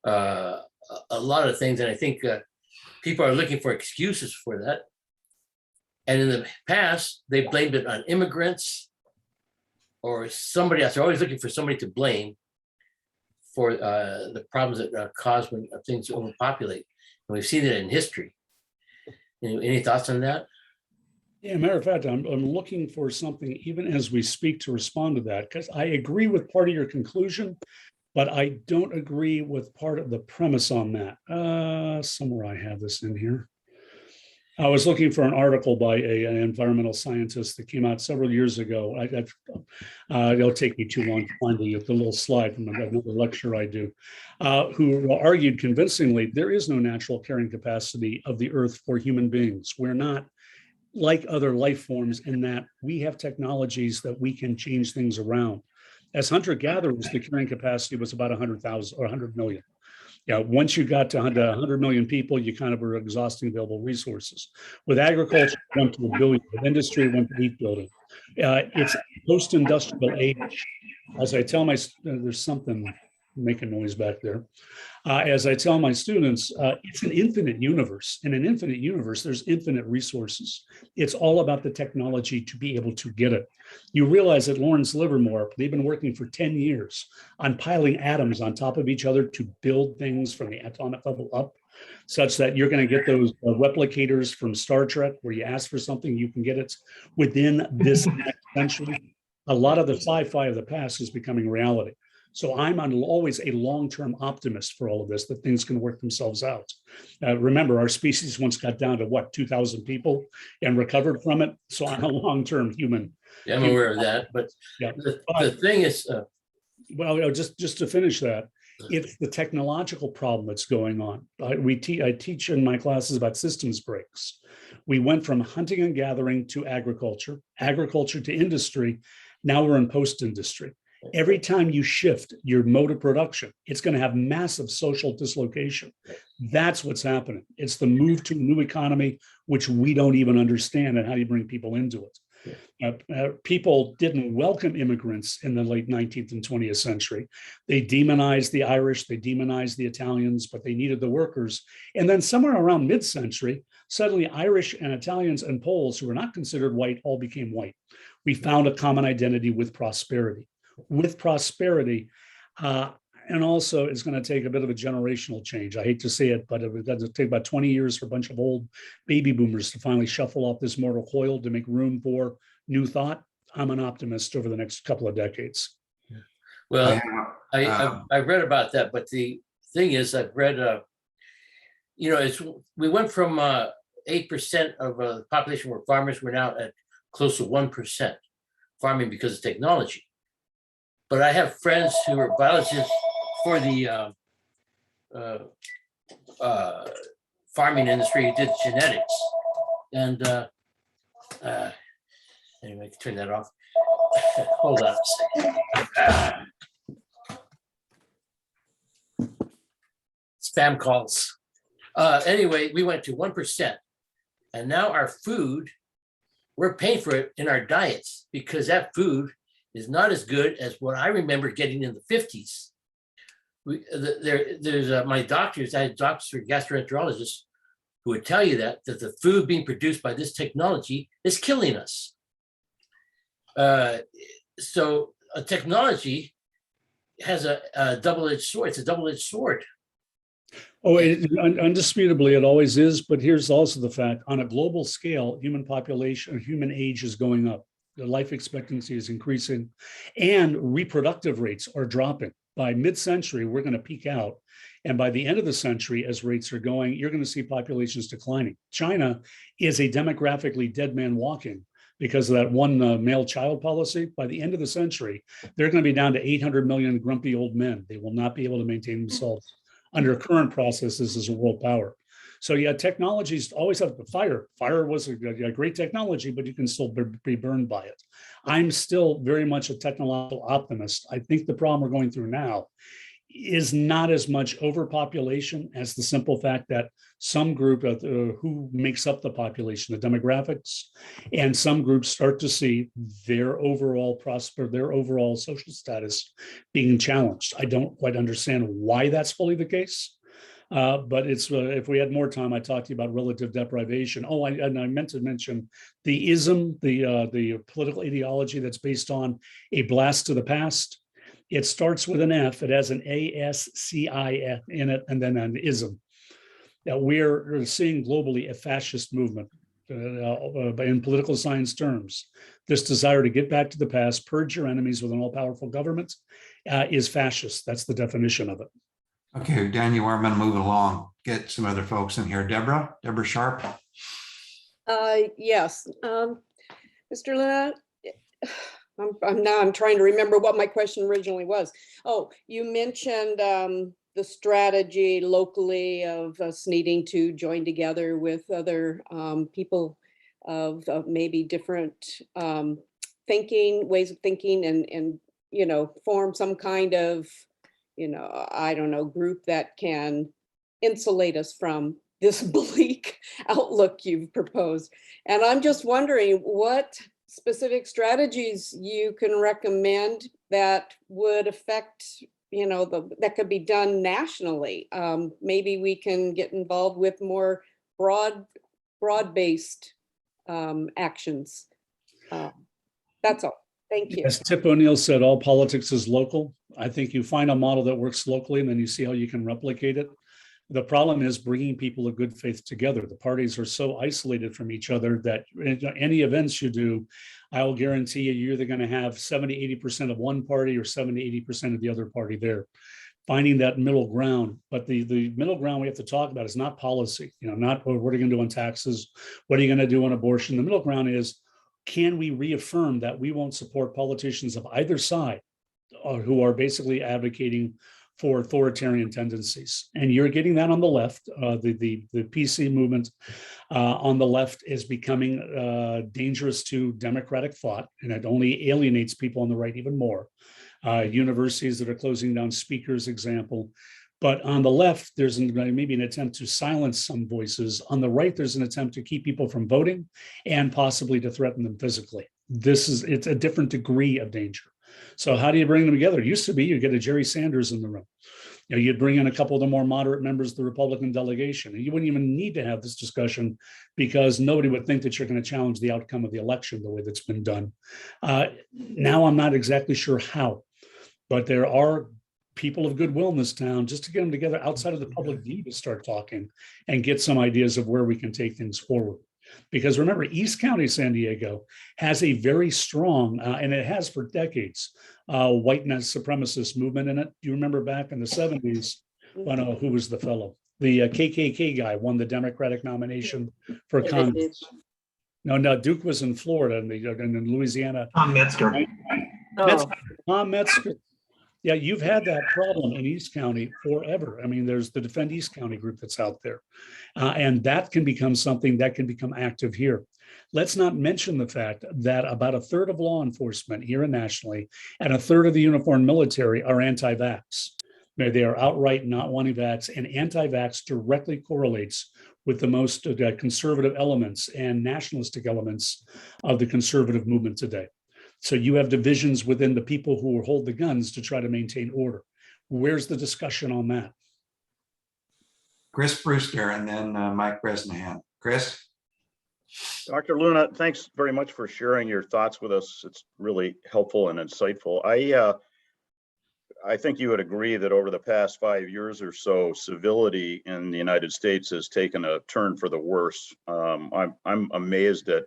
a lot of things. And I think people are looking for excuses for that. And in the past, they blamed it on immigrants or somebody else. They're always looking for somebody to blame for the problems that are caused when things overpopulate. And we've seen it in history. Any thoughts on that? Yeah, matter of fact, I'm looking for something even as we speak to respond to that, because I agree with part of your conclusion, but I don't agree with part of the premise on that. Somewhere I have this in here. I was looking for an article by an environmental scientist that came out several years ago. It'll take me too long to find the little slide from another lecture I do, who argued convincingly there is no natural carrying capacity of the earth for human beings. We're not like other life forms in that we have technologies that we can change things around. As hunter-gatherers, the carrying capacity was about 100,000 or 100 million. Yeah, once you got to 100 million people, you kind of were exhausting available resources. With agriculture, it went to 1 billion. With industry, it went to 8 billion. It's post-industrial age. As I tell there's something making noise back there. As I tell my students, it's an infinite universe. In an infinite universe, there's infinite resources. It's all about the technology to be able to get it. You realize that Lawrence Livermore, they've been working for 10 years on piling atoms on top of each other to build things from the atomic level up. such that you're going to get those replicators from Star Trek where you ask for something, you can get it within this next century. A lot of the sci-fi of the past is becoming reality. So I'm always a long-term optimist for all of this, that things can work themselves out. Remember, our species once got down to what, 2,000 people and recovered from it. So I'm a long-term human. Yeah, I'm aware of that, but Yeah. the thing is, Well, just to finish that, it's the technological problem that's going on. I teach in my classes about systems breaks. We went from hunting and gathering to agriculture, agriculture to industry. Now we're in post-industry. Every time you shift your mode of production, it's going to have massive social dislocation. That's what's happening. It's the move to a new economy, which we don't even understand, and how you bring people into it. People didn't welcome immigrants in the late 19th and 20th century. They demonized the Irish, they demonized the Italians, but they needed the workers. And then somewhere around mid-century, suddenly Irish and Italians and Poles who were not considered white all became white. We found a common identity with prosperity. And also it's going to take a bit of a generational change. I hate to say it, but it does take about 20 years for a bunch of old baby boomers to finally shuffle off this mortal coil to make room for new thought. I'm an optimist over the next couple of decades. well, I read about that, but the thing is, I've read, we went from 8% of the population were farmers. We're now at close to 1% farming because of technology. But I have friends who are biologists for the farming industry who did genetics. And anyway, turn that off. Hold on a second. Spam calls. Anyway, we went to 1%. And now our food, we're paying for it in our diets because that food is not as good as what I remember getting in the 50s. My doctors, I had doctors or gastroenterologists who would tell you that the food being produced by this technology is killing us. So a technology has a double-edged sword. It's a double-edged sword. Oh, undisputably, it always is. But here's also the fact: on a global scale, human population, human age is going up. The life expectancy is increasing, and reproductive rates are dropping. By mid-century, we're going to peak out. And by the end of the century, as rates are going, you're going to see populations declining. China is a demographically dead man walking because of that one male child policy. By the end of the century, they're going to be down to 800 million grumpy old men. They will not be able to maintain themselves under current processes as a world power. So yeah, technologies always have fire. Fire was a great technology, but you can still be burned by it. I'm still very much a technological optimist. I think the problem we're going through now is not as much overpopulation as the simple fact that some group who makes up the population, the demographics, and some groups start to see their overall social status being challenged. I don't quite understand why that's fully the case. But it's if we had more time, I'd talk to you about relative deprivation. Oh, I meant to mention the ism, the political ideology that's based on a blast to the past. It starts with an F. It has an ASCIF in it, and then an ism. Now we're seeing globally a fascist movement in political science terms. This desire to get back to the past, purge your enemies with an all-powerful government, is fascist. That's the definition of it. Okay, Daniel, I'm going to move along, get some other folks in here. Deborah Sharp. Yes, Mr. Lynette, I'm trying to remember what my question originally was. Oh, you mentioned the strategy locally of us needing to join together with other people of maybe different ways of thinking and form some kind of I don't know, group that can insulate us from this bleak outlook you've proposed. And I'm just wondering what specific strategies you can recommend that would affect, that could be done nationally. Maybe we can get involved with more broad-based actions. That's all. Thank you. As Tip O'Neill said, all politics is local. I think you find a model that works locally and then you see how you can replicate it. The problem is bringing people of good faith together. The parties are so isolated from each other that any events you do, I will guarantee you, you're either going to have 70, 80% of one party or 70, 80% of the other party there. Finding that middle ground, but the middle ground we have to talk about is not policy, not what are you going to do on taxes, what are you going to do on abortion. The middle ground is, can we reaffirm that we won't support politicians of either side who are basically advocating for authoritarian tendencies? And you're getting that on the left. The PC movement on the left is becoming dangerous to democratic thought, and it only alienates people on the right even more. Universities that are closing down speakers, example. But on the left, there's maybe an attempt to silence some voices. On the right, there's an attempt to keep people from voting and possibly to threaten them physically. It's a different degree of danger. So how do you bring them together? It used to be you get a Jerry Sanders in the room. You'd bring in a couple of the more moderate members of the Republican delegation, and you wouldn't even need to have this discussion because nobody would think that you're going to challenge the outcome of the election the way that's been done. Now I'm not exactly sure how, but there are people of goodwill in this town just to get them together outside of the public view to start talking and get some ideas of where we can take things forward. Because remember, East County, San Diego has a very strong, and it has for decades, white supremacist movement in it. You remember back in the 70s, when, who was the fellow? The KKK guy won the Democratic nomination for Congress. No, Duke was in Florida and in Louisiana. Tom Metzger. Tom Metzger. Yeah, you've had that problem in East County forever. I mean, there's the Defend East County group that's out there. And that can become something that can become active here. Let's not mention the fact that about a third of law enforcement here and nationally and a third of the uniformed military are anti-vax. They are outright not wanting vax, and anti-vax directly correlates with the most conservative elements and nationalistic elements of the conservative movement today. So you have divisions within the people who hold the guns to try to maintain order. Where's the discussion on that? Chris Brewster and then Mike Bresnahan. Chris? Dr. Luna, thanks very much for sharing your thoughts with us. It's really helpful and insightful. I think you would agree that over the past 5 years or so, civility in the United States has taken a turn for the worse. I'm amazed at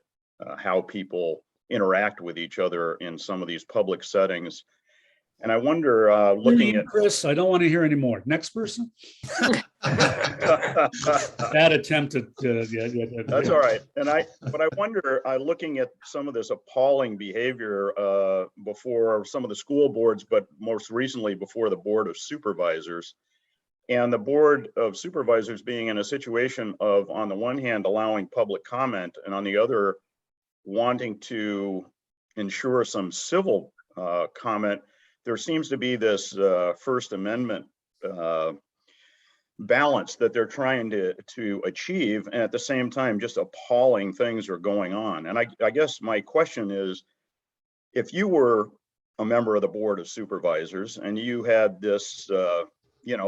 how people interact with each other in some of these public settings. And I wonder, looking at Chris, I don't want to hear any more. Next person. That attempt at that's all right. But I wonder, looking at some of this appalling behavior before some of the school boards, but most recently before the Board of Supervisors, and the Board of Supervisors being in a situation of, on the one hand, allowing public comment, and on the other, wanting to ensure some civil comment. There seems to be this First Amendment balance that they're trying to achieve, and at the same time, just appalling things are going on. And I guess my question is, if you were a member of the Board of Supervisors and you had this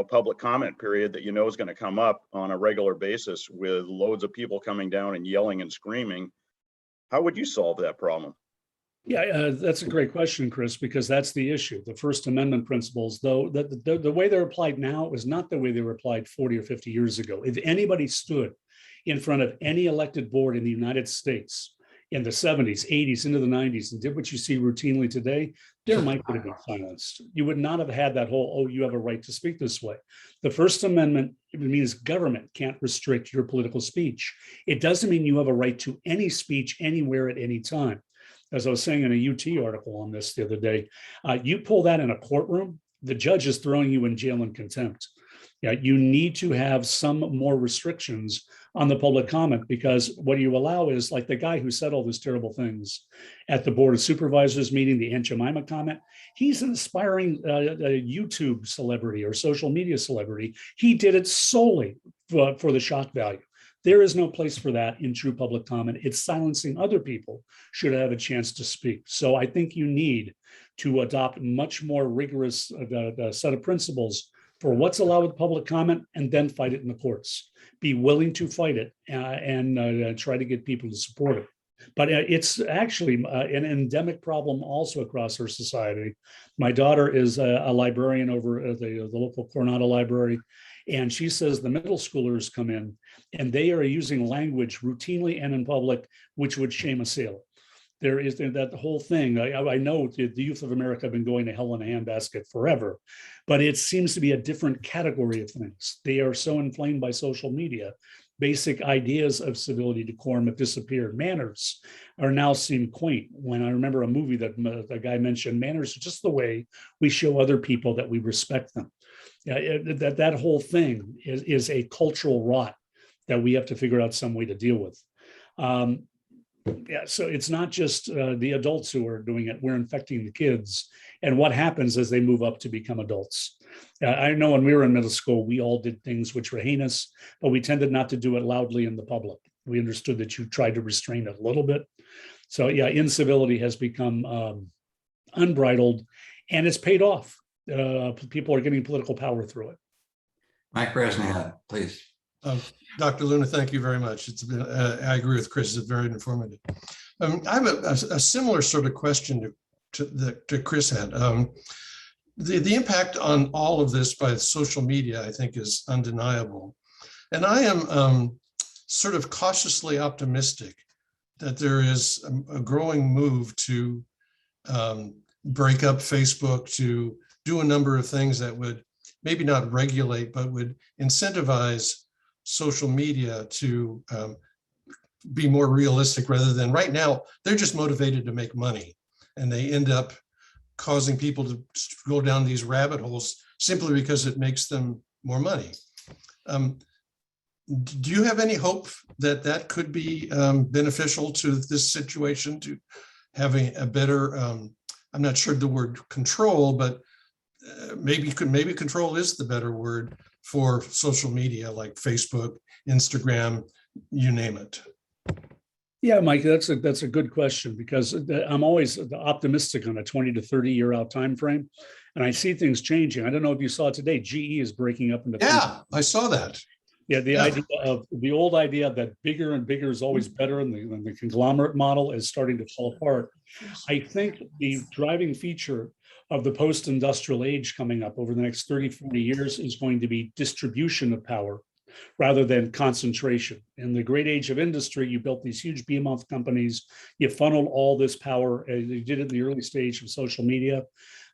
public comment period that is going to come up on a regular basis with loads of people coming down and yelling and screaming, how would you solve that problem? Yeah, that's a great question, Chris, because that's the issue. The First Amendment principles, though, the way they're applied now is not the way they were applied 40 or 50 years ago. If anybody stood in front of any elected board in the United States in the 70s, 80s, into the 90s, and did what you see routinely today, their mic would have been silenced. You would not have had that whole, you have a right to speak this way. The First Amendment, it means government can't restrict your political speech. It doesn't mean you have a right to any speech anywhere at any time. As I was saying in a UT article on this the other day, you pull that in a courtroom, the judge is throwing you in jail in contempt. Yeah, you need to have some more restrictions on the public comment, because what you allow is, like the guy who said all those terrible things at the Board of Supervisors meeting, the Aunt Jemima comment, he's an aspiring YouTube celebrity or social media celebrity. He did it solely for the shock value. There is no place for that in true public comment. It's silencing other people should have a chance to speak. So I think you need to adopt much more rigorous set of principles for what's allowed with public comment, and then fight it in the courts. Be willing to fight it and try to get people to support it. But it's actually an endemic problem also across our society. My daughter is a librarian over at the local Coronado Library, and she says the middle schoolers come in and they are using language routinely and in public, which would shame a sailor. There is that whole thing. I know the youth of America have been going to hell in a handbasket forever, but it seems to be a different category of things. They are so inflamed by social media. Basic ideas of civility, decorum have disappeared. Manners are now seem quaint. When I remember a movie that the guy mentioned, manners are just the way we show other people that we respect them. That whole thing is a cultural rot that we have to figure out some way to deal with. So it's not just the adults who are doing it, we're infecting the kids. And what happens as they move up to become adults? I know when we were in middle school, we all did things which were heinous, but we tended not to do it loudly in the public. We understood that you tried to restrain it a little bit. So yeah, incivility has become unbridled, and it's paid off. People are getting political power through it. Mike Bresnahan, please. Dr. Luna, thank you very much. It's been, I agree with Chris, it's very informative. I have a similar sort of question to Chris had. The impact on all of this by social media, I think, is undeniable. And I am sort of cautiously optimistic that there is a growing move to break up Facebook, to do a number of things that would maybe not regulate, but would incentivize social media to be more realistic, rather than right now, they're just motivated to make money. And they end up causing people to go down these rabbit holes simply because it makes them more money. Do you have any hope that that could be beneficial to this situation, to having a better, I'm not sure the word control, but maybe control is the better word for social media like Facebook, Instagram, you name it? Yeah, Mike, that's a good question, because I'm always optimistic on a 20 to 30 year out time frame, and I see things changing. I don't know if you saw today, GE is breaking up into. Yeah, I saw that. Yeah, idea of the old idea that bigger and bigger is always better, and the conglomerate model is starting to fall apart. I think the driving feature of the post-industrial age coming up over the next 30, 40 years is going to be distribution of power rather than concentration. In the great age of industry, you built these huge behemoth companies, you funneled all this power, you did it in the early stage of social media.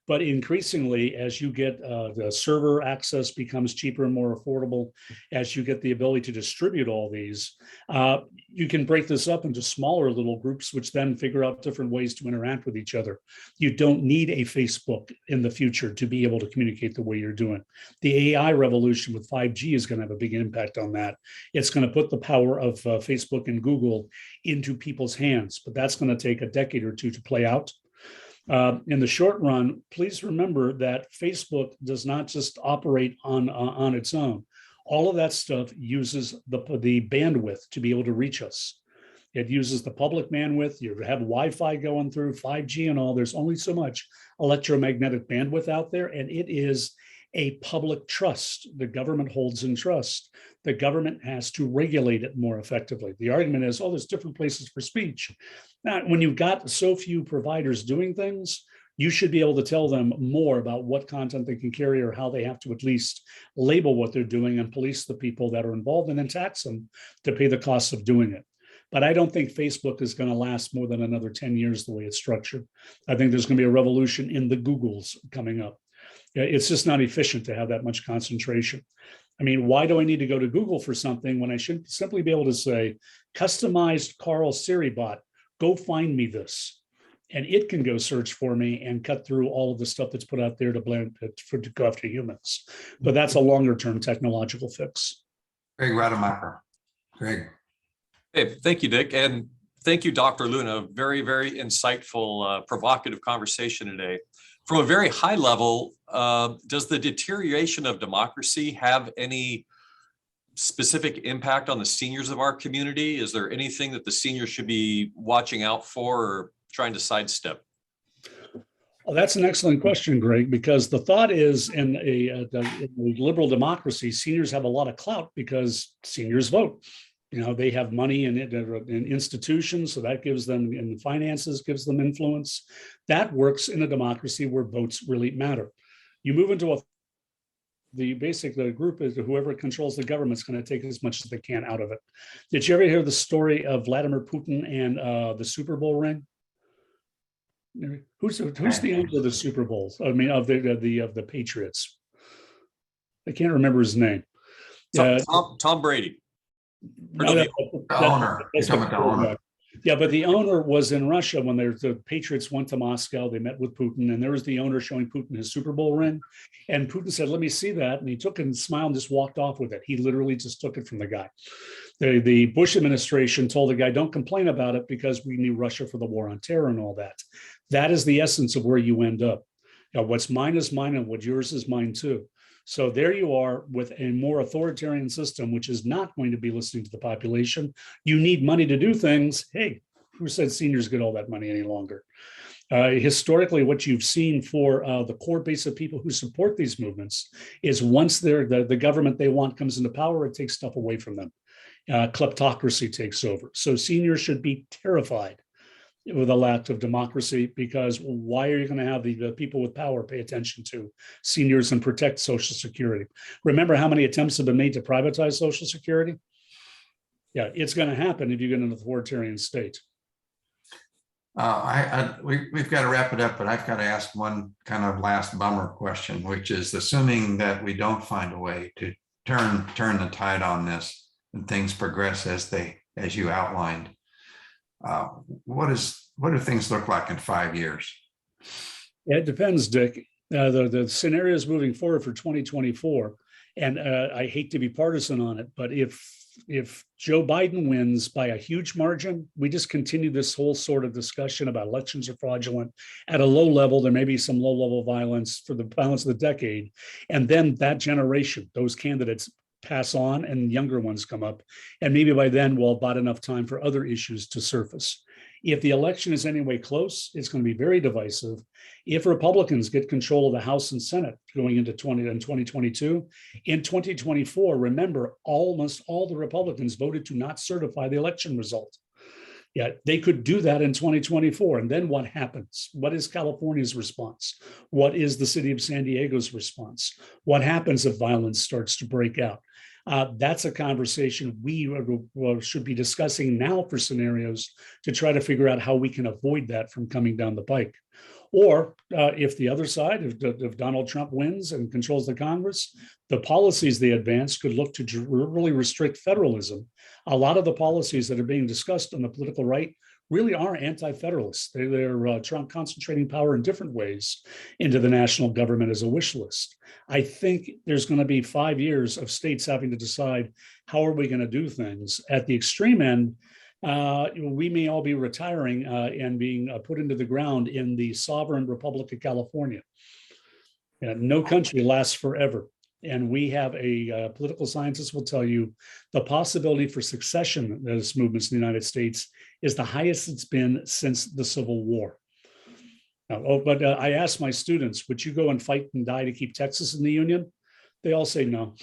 But increasingly, as you get the server access becomes cheaper and more affordable, as you get the ability to distribute all these, you can break this up into smaller little groups, which then figure out different ways to interact with each other. You don't need a Facebook in the future to be able to communicate the way you're doing. The AI revolution with 5G is going to have a big impact on that. It's going to put the power of Facebook and Google into people's hands, but that's going to take a decade or two to play out. In the short run, please remember that Facebook does not just operate on its own. All of that stuff uses the bandwidth to be able to reach us. It uses the public bandwidth. You have Wi-Fi going through 5G and all. There's only so much electromagnetic bandwidth out there, and it is a public trust. The government holds in trust. The government has to regulate it more effectively. The argument is, oh, there's different places for speech. Now, when you've got so few providers doing things, you should be able to tell them more about what content they can carry or how they have to at least label what they're doing and police the people that are involved and then tax them to pay the costs of doing it. But I don't think Facebook is going to last more than another 10 years the way it's structured. I think there's going to be a revolution in the Googles coming up. It's just not efficient to have that much concentration. I mean, why do I need to go to Google for something when I should simply be able to say, customized Carl Siri bot, go find me this. And it can go search for me and cut through all of the stuff that's put out there to go after humans. But that's a longer term technological fix. Greg Rademacher. Greg. Hey, thank you, Dick. And thank you, Dr. Luna. Very, very insightful, provocative conversation today. From a very high level, does the deterioration of democracy have any specific impact on the seniors of our community? Is there anything that the seniors should be watching out for or trying to sidestep? Well, that's an excellent question, Greg, because the thought is in a liberal democracy, seniors have a lot of clout because seniors vote. They have money in institutions, so that gives them, and finances gives them influence. That works in a democracy where votes really matter. You move into the group is whoever controls the government is going to take as much as they can out of it. Did you ever hear the story of Vladimir Putin and the Super Bowl ring? Who's the owner of the Super Bowls? I mean, of the Patriots. I can't remember his name. Tom Brady. No, The owner. You're talking about the owner. Yeah, but the owner was in Russia when the Patriots went to Moscow. They met with Putin, and there was the owner showing Putin his Super Bowl ring. And Putin said, "Let me see that." And he took it and smiled and just walked off with it. He literally just took it from the guy. The Bush administration told the guy, "Don't complain about it because we need Russia for the war on terror and all that." That is the essence of where you end up. What's mine is mine, and what yours is mine too. So there you are with a more authoritarian system, which is not going to be listening to the population. You need money to do things. Hey, who said seniors get all that money any longer? Historically, what you've seen for the core base of people who support these movements is once the government they want comes into power, it takes stuff away from them. Kleptocracy takes over. So seniors should be terrified with a lack of democracy, because why are you going to have the people with power pay attention to seniors and protect Social Security? Remember how many attempts have been made to privatize Social Security? Yeah, it's going to happen if you get an authoritarian state. We've got to wrap it up, but I've got to ask one kind of last bummer question, which is assuming that we don't find a way to turn the tide on this and things progress as you outlined. What do things look like in 5 years? Yeah, it depends, Dick. The scenarios moving forward for 2024, and I hate to be partisan on it, but if Joe Biden wins by a huge margin, we just continue this whole sort of discussion about elections are fraudulent at a low level. There may be some low level violence for the balance of the decade, and then that generation, those candidates pass on and younger ones come up. And maybe by then we'll have bought enough time for other issues to surface. If the election is anyway close, it's going to be very divisive. If Republicans get control of the House and Senate going into 2022, in 2024, remember, almost all the Republicans voted to not certify the election result. Yeah, they could do that in 2024. And then what happens? What is California's response? What is the city of San Diego's response? What happens if violence starts to break out? That's a conversation we should be discussing now for scenarios to try to figure out how we can avoid that from coming down the pike. Or if the other side, if Donald Trump wins and controls the Congress, the policies they advance could look to really restrict federalism. A lot of the policies that are being discussed on the political right really are anti-federalists. They're concentrating power in different ways into the national government as a wish list. I think there's going to be 5 years of states having to decide how are we going to do things. At the extreme end, we may all be retiring and being put into the ground in the sovereign Republic of California. No country lasts forever. And we have a political scientist will tell you the possibility for succession as movements in the United States is the highest it's been since the Civil War. But I asked my students, would you go and fight and die to keep Texas in the Union? They all say no.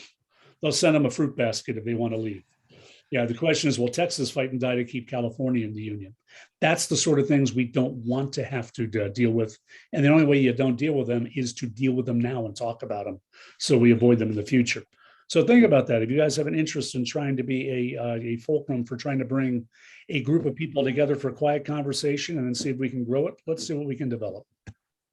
They'll send them a fruit basket if they want to leave. Yeah, the question is, will Texas fight and die to keep California in the Union? That's the sort of things we don't want to have to deal with. And the only way you don't deal with them is to deal with them now and talk about them so we avoid them in the future. So think about that. If you guys have an interest in trying to be a fulcrum for trying to bring a group of people together for a quiet conversation and then see if we can grow it, let's see what we can develop.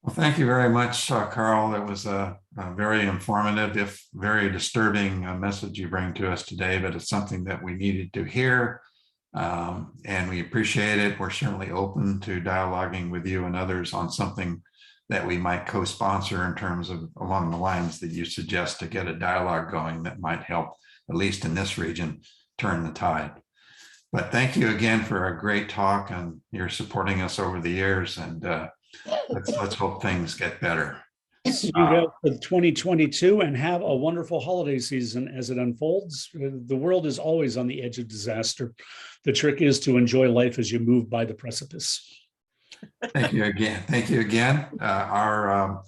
Well, thank you very much, Carl. It was a very informative, if very disturbing message you bring to us today, but it's something that we needed to hear, and we appreciate it. We're certainly open to dialoguing with you and others on something that we might co-sponsor in terms of along the lines that you suggest to get a dialogue going that might help, at least in this region, turn the tide. But thank you again for a great talk, and you're supporting us over the years, and let's hope things get better. See you guys for 2022 and have a wonderful holiday season as it unfolds. The world is always on the edge of disaster. The trick is to enjoy life as you move by the precipice. Thank you again. Thank you again. Our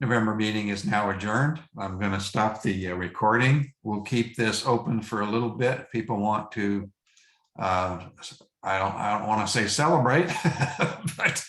November meeting is now adjourned. I'm going to stop the recording. We'll keep this open for a little bit. If people want to, I don't want to say celebrate, but